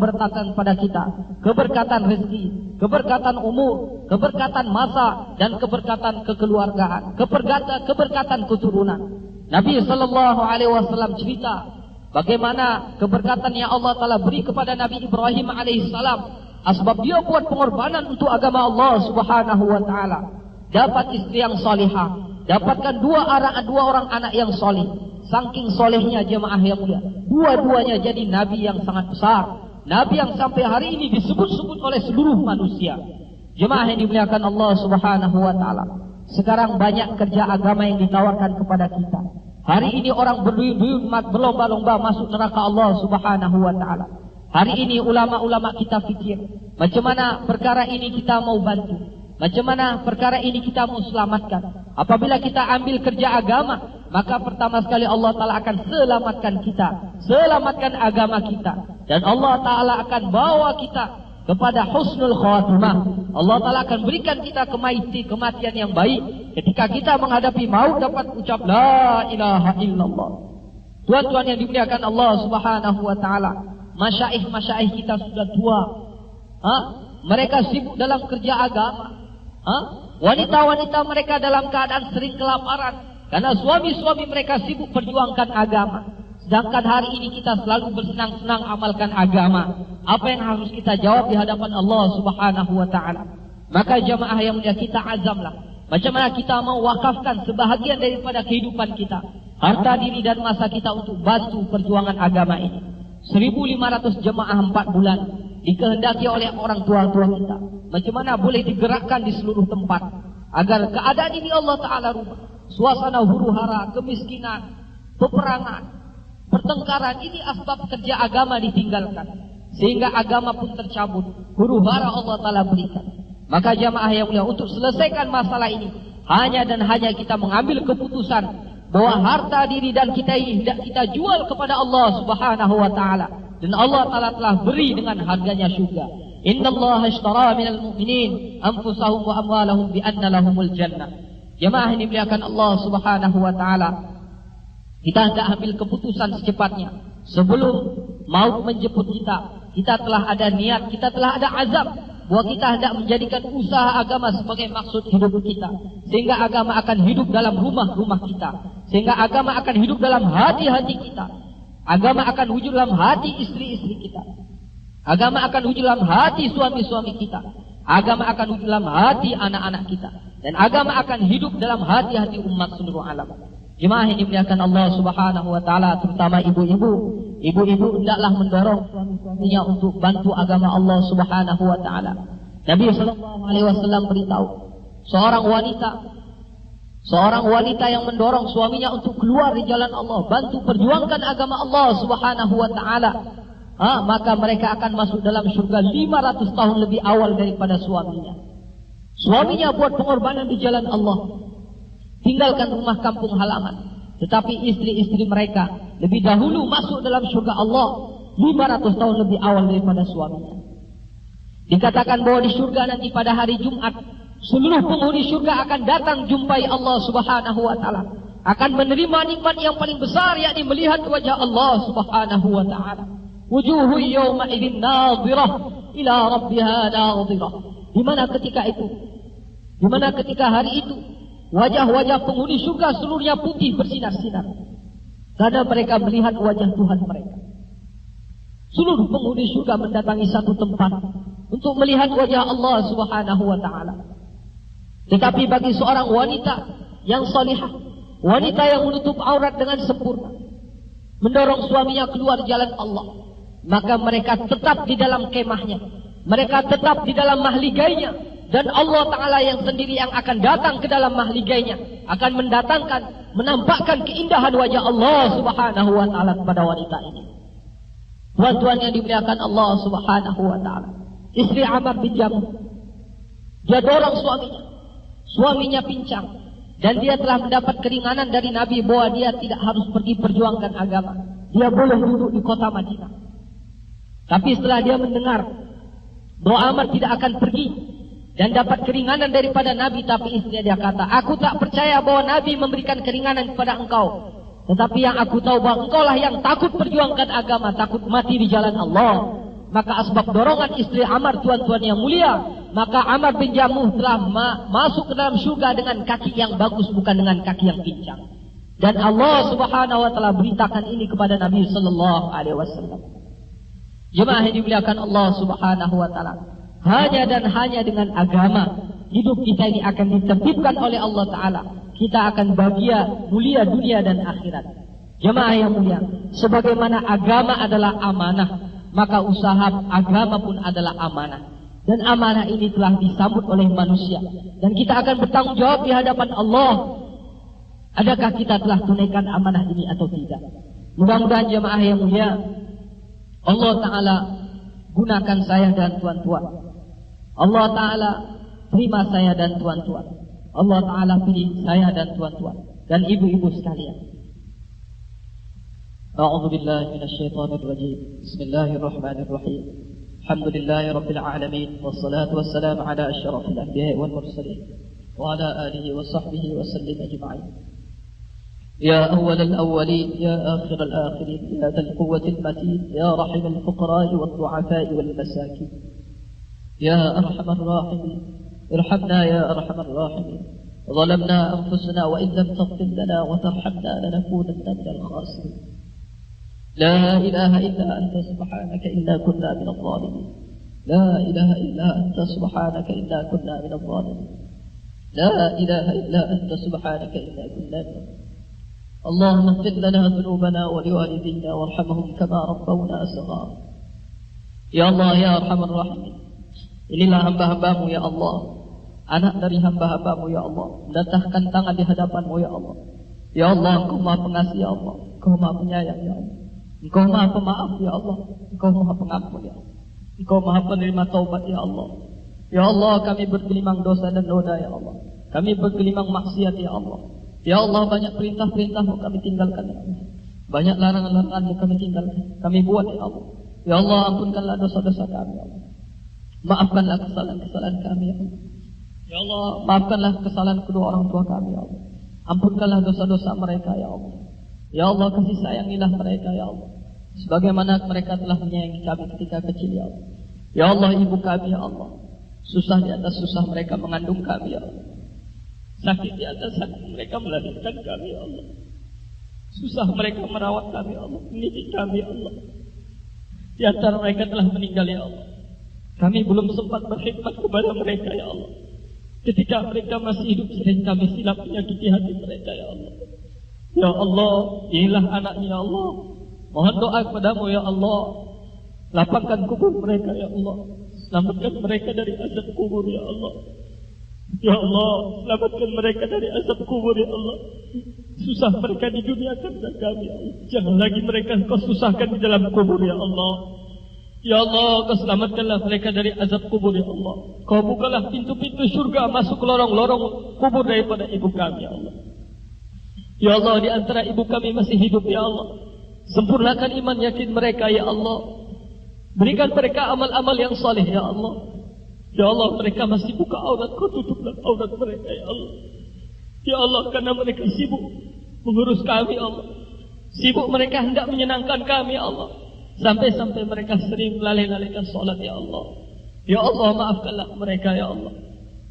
pada kita. Keberkatan rezeki, keberkatan umur, keberkatan masa, dan keberkatan kekeluargaan, keberkatan keturunan. Nabi sallallahu alaihi wasallam cerita bagaimana keberkatan yang Allah Ta'ala beri kepada Nabi Ibrahim alaihissalam, asbab dia buat pengorbanan untuk agama Allah Subhanahu wa taala. Dapat istri yang salihah, dapatkan dua orang anak yang salih. Saking solehnya jemaah yang mulia, dua-duanya jadi nabi yang sangat besar, nabi yang sampai hari ini disebut-sebut oleh seluruh manusia. Jemaah yang dimuliakan Allah Subhanahu wa taala, sekarang banyak kerja agama yang ditawarkan kepada kita. Hari ini orang berduyun-duyun berlomba-lomba masuk neraka Allah Subhanahu wa taala. Hari ini ulama-ulama kita fikir, macam mana perkara ini kita mau bantu, macam mana perkara ini kita mau selamatkan. Apabila kita ambil kerja agama, maka pertama sekali Allah Ta'ala akan selamatkan kita, selamatkan agama kita, dan Allah Ta'ala akan bawa kita kepada husnul khatimah. Allah Ta'ala akan berikan kita kematian yang baik. Ketika kita menghadapi maut, dapat ucap la ilaha illallah. Tuan-tuan yang dimuliakan Allah Subhanahu wa taala, masyaikh kita sudah tua. Mereka sibuk dalam kerja agama. Wanita-wanita mereka dalam keadaan sering kelaparan karena suami-suami mereka sibuk perjuangkan agama. Sedangkan hari ini kita selalu bersenang-senang amalkan agama. Apa yang harus kita jawab di hadapan Allah Subhanahu wa taala? Maka jamaah yang mulia, kita azamlah macam mana kita mau wakafkan sebahagian daripada kehidupan kita, harta diri dan masa kita untuk bantu perjuangan agama ini. 1.500 jemaah 4 bulan dikehendaki oleh orang tua-tua kita. Macam mana boleh digerakkan di seluruh tempat agar keadaan ini Allah Ta'ala rubah. Suasana huru-hara, kemiskinan, peperangan, pertengkaran, ini asbab kerja agama ditinggalkan, sehingga agama pun tercabut, huru-hara Allah Ta'ala berikan. Maka jamaah yang mulia, untuk selesaikan masalah ini, hanya dan hanya kita mengambil keputusan bahwa harta diri dan kita ini tidak kita jual kepada Allah Subhanahu wa taala, dan Allah Ta'ala telah beri dengan harganya syurga. Innallaha ishtara minal mu'minin anfusahum wa amwalahum bi anna lahumul jannah. Jemaah ini dimuliakan Allah Subhanahu wa taala, kita hendak ambil keputusan secepatnya sebelum maut menjemput kita. Kita telah ada niat, kita telah ada azam bahwa kita hendak menjadikan usaha agama sebagai maksud hidup kita, sehingga agama akan hidup dalam rumah-rumah kita, sehingga agama akan hidup dalam hati-hati kita, agama akan wujud dalam hati istri-istri kita, agama akan wujud dalam hati suami-suami kita, agama akan wujud dalam hati anak-anak kita, dan agama akan hidup dalam hati-hati umat seluruh alam. Jemaah yang dimuliakan Allah Subhanahu wa taala, terutama ibu-ibu. Ibu-ibu hendaklah mendorong suami-suaminya untuk bantu agama Allah Subhanahu wa taala. Nabi sallallahu alaihi wasallam beritahu, seorang wanita yang mendorong suaminya untuk keluar di jalan Allah, bantu perjuangkan agama Allah Subhanahu wa taala, maka mereka akan masuk dalam surga 500 tahun lebih awal daripada suaminya. Suaminya buat pengorbanan di jalan Allah, tinggalkan rumah kampung halaman, tetapi istri-istri mereka lebih dahulu masuk dalam surga Allah 500 tahun lebih awal daripada suaminya. Dikatakan bahwa di surga nanti pada hari Jumat, seluruh penghuni surga akan datang jumpai Allah Subhanahu wa taala, akan menerima nikmat yang paling besar, yakni melihat wajah Allah Subhanahu wa taala. Wujuhu yawma idzin nadhirah ila rabbiha nadhirah. Di mana ketika itu? Di mana ketika hari itu? Wajah-wajah penghuni surga seluruhnya putih bersinar-sinar, karena mereka melihat wajah Tuhan mereka. Seluruh penghuni surga mendatangi satu tempat untuk melihat wajah Allah Subhanahu wa taala. Tetapi bagi seorang wanita yang salihah, wanita yang menutup aurat dengan sempurna, mendorong suaminya keluar jalan Allah, maka mereka tetap di dalam kemahnya, mereka tetap di dalam mahligainya. Dan Allah Ta'ala yang sendiri yang akan datang ke dalam mahligainya, akan mendatangkan, menampakkan keindahan wajah Allah Subhanahu wa Ta'ala kepada wanita ini. Tuan-tuan yang dimuliakan Allah Subhanahu wa Ta'ala, istri Ammar bin Jamuh, dia dorong suaminya pincang, dan dia telah mendapat keringanan dari Nabi bahwa dia tidak harus pergi perjuangkan agama, dia boleh duduk di kota Madinah. Tapi setelah dia mendengar bahwa Ammar tidak akan pergi dan dapat keringanan daripada Nabi, tapi istrinya dia kata, aku tak percaya bahwa Nabi memberikan keringanan kepada engkau, tetapi yang aku tahu bahwa engkau lah yang takut perjuangkan agama, takut mati di jalan Allah. Maka asbab dorongan istri Ammar, tuan-tuan yang mulia, maka Ammar bin Jamuh telah masuk ke dalam surga dengan kaki yang bagus, bukan dengan kaki yang pincang. Dan Allah Subhanahu wa taala beritakan ini kepada Nabi sallallahu alaihi wasallam. Jemaah yang dimuliakan Allah Subhanahu wa taala, hanya dan hanya dengan agama hidup kita ini akan ditertibkan oleh Allah Ta'ala. Kita akan bahagia, mulia dunia dan akhirat. Jemaah yang mulia, sebagaimana agama adalah amanah, maka usaha agama pun adalah amanah. Dan amanah ini telah disambut oleh manusia, dan kita akan bertanggung jawab di hadapan Allah. Adakah kita telah tunaikan amanah ini atau tidak? Mudah-mudahan jemaah yang mulia, Allah Ta'ala gunakan saya dan tuan-tuan. Allah Ta'ala terima saya dan tuan-tuan. Allah Ta'ala pilih saya dan tuan-tuan dan ibu-ibu sekalian. A'udzu billahi minasyaitonir rajim. Bismillahirrahmanirrahim. Alhamdulillahi rabbil alamin, wassalatu wassalamu ala asyrafil anbiya'i wal mursalin wa ala alihi wa sahbihi wa sallim ajma'in. Ya awwalal awwalin, ya akhiral akhirin, ya dzal quwwatil matin, ya rahimul fuqara'i wad du'afa'i wal masakin. يا أرحم الراحمين ارحمنا يا أرحم الراحمين. ظلمنا أنفسنا وإن لم تغفر لنا وترحمنا لنكونن من الخاسرين. لا إله إلا أنت سبحانك إنا كنا من الظالمين. لا إله إلا أنت سبحانك إنا كنا من الظالمين. لا إله إلا أنت سبحانك إنا كنا من الظالمين. اللهم اغفر لنا ذنوبنا ولوالدينا وارحمهم كما ربونا صغارا. يا الله يا أرحم الراحمين, inilah hamba-hambamu ya Allah, anak dari hamba-hambamu ya Allah, datangkan tangan di hadapanmu ya Allah. Ya Allah, Engkau maha pengasih ya Allah, Engkau maha penyayang ya Allah, Engkau maha pemaaf ya Allah, Engkau maha pengampun ya Allah, Engkau maha penerima taubat ya Allah. Ya Allah, kami bergelimang dosa dan noda ya Allah, kami bergelimang maksiat ya Allah. Ya Allah, banyak perintah-perintahmu kami tinggalkan ya Allah, banyak larangan-laranganmu kami tinggalkan, kami buat ya Allah. Ya Allah, ampunkanlah dosa-dosa kami ya Allah, maafkanlah kesalahan-kesalahan kami ya Allah. Ya Allah, maafkanlah kesalahan kedua orang tua kami ya Allah, ampunkanlah dosa-dosa mereka ya Allah. Ya Allah, kasih sayangilah mereka ya Allah, sebagaimana mereka telah menyayangi kami ketika kecil ya Allah. Ya Allah, ibu kami ya Allah, Susah di atas susah mereka mengandung kami, ya Allah. Sakit di atas sakit mereka melahirkan kami, ya Allah. Susah mereka merawat kami, ya Allah. Mendidik kami, ya Allah. Di antara mereka telah meninggal, ya Allah. Kami belum sempat berkhidmat kepada mereka, ya Allah. Ketika mereka masih hidup, sering kami silap menyakiti hati mereka, ya Allah. Ya Allah, inilah anaknya, ya Allah. Mohon doa kepadamu, ya Allah. Lapangkan kubur mereka, ya Allah. Selamatkan mereka dari azab kubur, ya Allah. Ya Allah, selamatkan mereka dari azab kubur, ya Allah. Susah mereka di dunia karena kami, ya Allah. Jangan lagi mereka kau susahkan di dalam kubur, ya Allah. Ya Allah, kau selamatkanlah mereka dari azab kubur, ya Allah. Kau bukalah pintu-pintu surga masuk lorong-lorong kubur daripada ibu kami, ya Allah. Ya Allah, di antara ibu kami masih hidup, ya Allah. Sempurnakan iman yakin mereka, ya Allah. Berikan mereka amal-amal yang saleh, ya Allah. Ya Allah, mereka masih buka aurat, kau tutuplah aurat mereka, ya Allah. Ya Allah, karena mereka sibuk mengurus kami, ya Allah. Sibuk mereka hendak menyenangkan kami, ya Allah. Sampai-sampai mereka sering melalaikan salat, ya Allah. Ya Allah, maafkanlah mereka, ya Allah.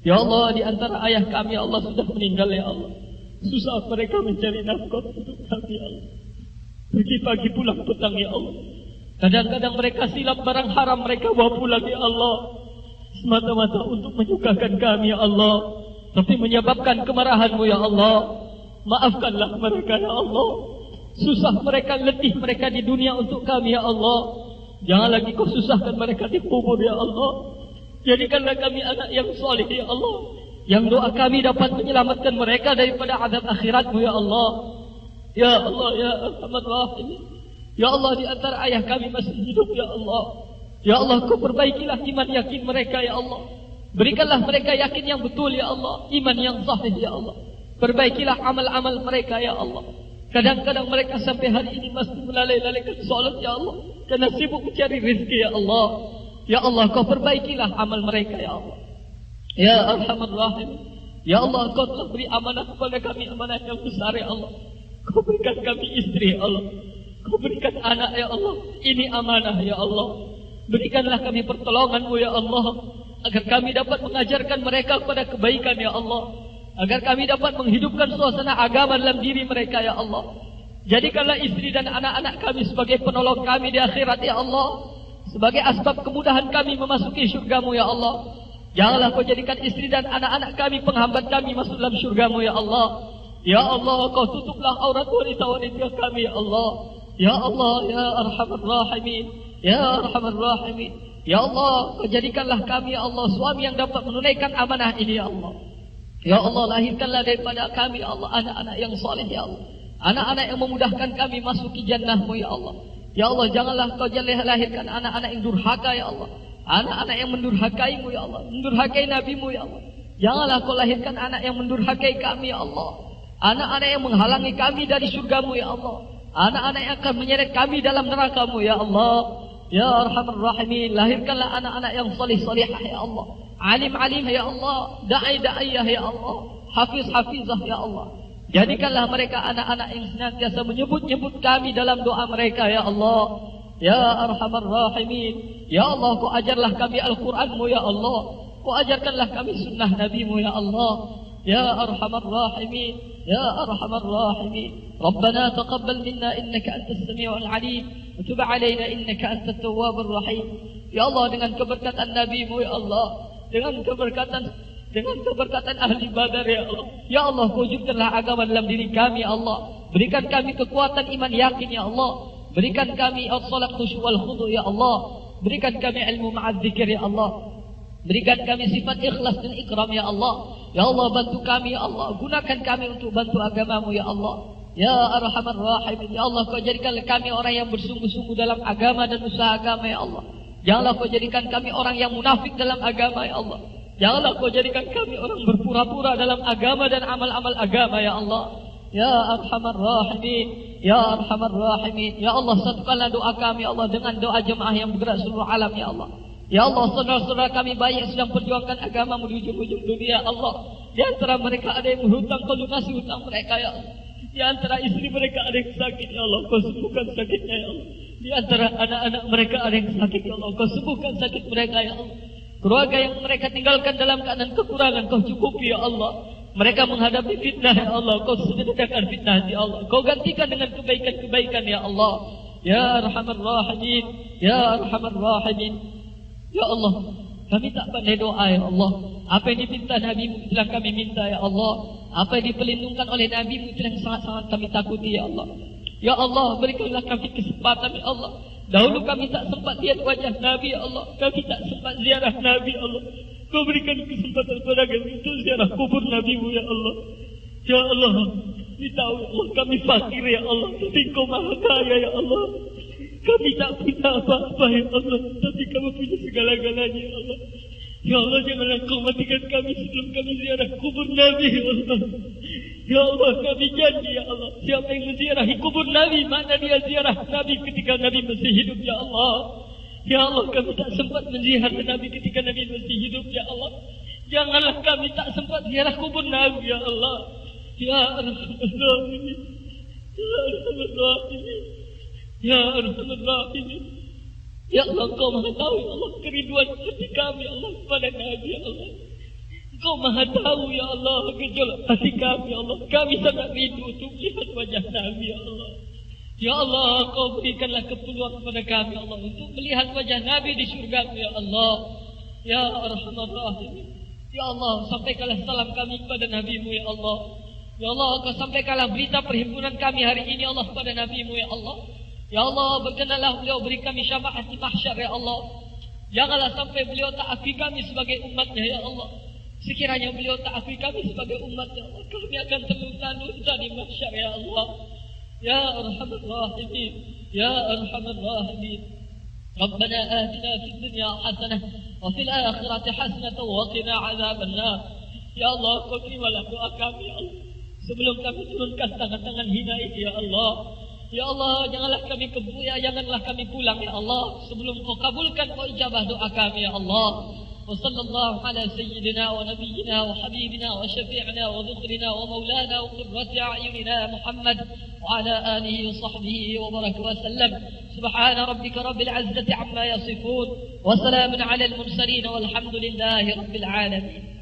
Ya Allah, di antara ayah kami, ya Allah, sudah meninggal, ya Allah. Susah mereka mencari nafkah untuk kami, ya Allah. Pergi pagi pulang petang, ya Allah. Kadang-kadang mereka silap barang haram mereka bawa pulang, ya Allah. Semata-mata untuk menyukakan kami, ya Allah. Tapi menyebabkan kemarahan-Mu, ya Allah. Maafkanlah mereka, ya Allah. Susah mereka, letih mereka di dunia untuk kami, ya Allah. Jangan lagi kau susahkan mereka di kubur, ya Allah. Jadikanlah kami anak yang soleh, ya Allah. Yang doa kami dapat menyelamatkan mereka daripada azab akhirat-Mu, ya Allah. Ya Allah, ya Arhamar Rahimin. Ya Allah, di antara ayah kami masih hidup, ya Allah. Ya Allah, kau perbaikilah iman yakin mereka, ya Allah. Berikanlah mereka yakin yang betul, ya Allah. Iman yang sahih, ya Allah. Perbaikilah amal-amal mereka, ya Allah. Kadang-kadang mereka sampai hari ini masih melalaikan solat, ya Allah. Karena sibuk mencari rezeki, ya Allah. Ya Allah, kau perbaikilah amal mereka, ya Allah. Ya Arhamar Rahim. Ya Allah, kau telah beri amanah kepada kami, amanah yang besar, ya Allah. Kau berikan kami istri, ya Allah. Kau berikan anak, ya Allah. Ini amanah, ya Allah. Berikanlah kami pertolongan-Mu, ya Allah. Agar kami dapat mengajarkan mereka kepada kebaikan, ya Allah. Agar kami dapat menghidupkan suasana agama dalam diri mereka, ya Allah. Jadikanlah istri dan anak-anak kami sebagai penolong kami di akhirat, ya Allah. Sebagai asbab kemudahan kami memasuki syurga-Mu, ya Allah. Janganlah kau jadikan istri dan anak-anak kami penghambat kami masuk dalam syurga-Mu, ya Allah. Ya Allah, kau tutuplah aurat wanita-wanita kami, ya Allah. Ya Allah, ya Arhamar Rahimin. Ya Arhamar Rahimin. Ya Allah, kau jadikanlah kami, ya Allah, suami yang dapat menunaikan amanah ini, ya Allah. Ya Allah, lahirkanlah daripada kami, ya Allah, anak-anak yang soleh, ya Allah. Anak-anak yang memudahkan kami masuki jannah-Mu, ya Allah. Ya Allah, janganlah kau lahirkan anak-anak yang durhaka, ya Allah. Anak-anak yang mendurhakai-Mu, ya Allah. Mendurhakai Nabi-Mu, ya Allah. Janganlah kau lahirkan anak yang mendurhakai kami, ya Allah. Anak-anak yang menghalangi kami dari syurga-Mu, ya Allah. Anak-anak yang akan menyeret kami dalam neraka-Mu, ya Allah. Ya Arhamar Rahimin, lahirkanlah anak-anak yang salih-salihah, ya Allah. Alim-alim, ya Allah. Da'i-da'iyah, ya Allah. Hafiz-hafizah, ya Allah. Jadikanlah mereka anak-anak yang senantiasa menyebut-nyebut kami dalam doa mereka, ya Allah. Ya Arhamar Rahimin. Ya Allah, kau ajarlah kami Al-Quran-Mu, ya Allah. Kau ajarkanlah kami sunnah Nabi-Mu, ya Allah. Ya Arhamar Rahimin. Ya Arhamar Rahimin. Rabbana taqabbal minna innaka antas sami'ul alim. Wa tub 'alaina innaka antat tawwabur rahim. Ya Allah, dengan keberkatan Nabi-Mu, ya Allah. Dengan keberkatan ahli Badar, ya Allah. Ya Allah, wujudkanlah agama dalam diri kami, ya Allah. Berikan kami kekuatan iman yakin, ya Allah. Berikan kami as-salat khusyuk wal khudu', ya Allah. Berikan kami ilmu ma'ad dzikir, ya Allah. Berikan kami sifat ikhlas dan ikram, ya Allah. Ya Allah, bantu kami, ya Allah. Gunakan kami untuk bantu agama-Mu, ya Allah. Ya Arhamar Rahimin. Ya Allah, kau jadikan kami orang yang bersungguh-sungguh dalam agama dan usaha agama, ya Allah. Janganlah kau jadikan kami orang yang munafik dalam agama, ya Allah. Janganlah kau jadikan kami orang berpura-pura dalam agama dan amal-amal agama, ya Allah. Ya Arhamar Rahimin. Ya Arhamar Rahimin. Ya Allah, satukanlah doa kami, ya Allah, dengan doa jemaah yang bergerak seluruh alam, ya Allah. Ya Allah, saudara-saudara kami banyak yang sedang perjuangkan agama di ujung-ujung dunia, Allah. Di antara mereka ada yang berhutang, kau lunasi hutang mereka, ya Allah. Di antara istri mereka ada yang sakit, ya Allah, kau sembuhkan sakitnya, ya Allah. Di antara anak-anak mereka ada yang sakit, ya Allah, kau sembuhkan sakit mereka, ya Allah. Keluarga yang mereka tinggalkan dalam keadaan kekurangan, Kau cukupi ya Allah. Mereka menghadapi fitnah ya Allah, Kau sediakan fitnah ya Allah. Kau gantikan dengan kebaikan-kebaikan ya Allah. Ya Arhamar Rahimin, Ya Arhamar Rahimin. Ya Allah, kami tak pandai doa ya Allah. Apa yang diminta Nabi-Mu telah kami minta ya Allah. Apa yang diperlindungkan oleh Nabi-Mu telah sangat-sangat kami takuti ya Allah. Ya Allah, berikanlah kami kesempatan ya Allah. Dahulu kami tak sempat lihat wajah Nabi ya Allah. Kami tak sempat ziarah Nabi ya Allah. Kau berikan kesempatan kepada kami untuk ziarah kubur Nabi-Mu ya Allah. Ya Allah, kami tahu ya Allah, kami fakir ya Allah, tapi Kau maha kaya ya Allah. Kami tak punya apa-apa ya Allah, tapi Kamu punya segala-galanya ya Allah. Ya Allah, janganlah Kau matikan kami sebelum kami ziarah kubur Nabi ya Allah. Ya Allah, kami janji ya Allah, siapa yang menziarahi kubur Nabi, mana dia ziarah Nabi ketika Nabi masih hidup ya Allah. Ya Allah, kami tak sempat menziarah Nabi ketika Nabi masih hidup ya Allah. Janganlah kami tak sempat ziarah kubur Nabi ya Allah. Ya Arhamar Rahimin, Ya Arhamar Rahimin, Ya Arhamar Rahimin. Ya Allah, Kau maha tahu ya Allah kerinduan hati kami ya Allah kepada Nabi ya Allah. Kau maha tahu ya Allah gejolak hati kami ya Allah. Kami sangat rindu untuk melihat wajah Nabi ya Allah. Ya Allah, Kau berikanlah kepeluang kepada kami ya Allah untuk melihat wajah Nabi di syurga ya Allah. Ya Arhamar Rahimin. Ya Allah, sampaikanlah salam kami kepada Nabi-Mu ya Allah. Ya Allah, Kau sampaikanlah berita perhimpunan kami hari ini Allah kepada Nabi-Mu ya Allah. Ya Allah, berkenanlah beliau beri kami syafaat di mahsyar ya Allah. Janganlah sampai beliau tak akui kami sebagai umatnya ya Allah. Sekiranya beliau tak akui kami sebagai umat ya Allah, kami akan terlunta-lunta di mahsyar ya Allah. Ya Arhamar Rahimin, Ya Arhamar Rahimin. Rabbana atina fid dunya hasanah wa fil akhirati hasanah wa qina azabannar. Ya Allah, Kau terimalah doa kami ya Allah. Sebelum kami turunkan tangan-tangan hina ini ya Allah. Ya Allah, janganlah kami kebuya, janganlah kami pulang ya Allah sebelum Kau kabulkan, Kau ijabah doa kami ya Allah. Wa sallallahu ala sayyidina wa nabiyyina wa habibina wa syafi'ina wa dhukrina wa maulana wa qurrati a'yunina Muhammad wa ala alihi wa sahbihi wa baraka wa sallam. Subhana rabbika rabbil izzati amma yasifun wa salamun ala al mursalin walhamdulillahi rabbil alamin.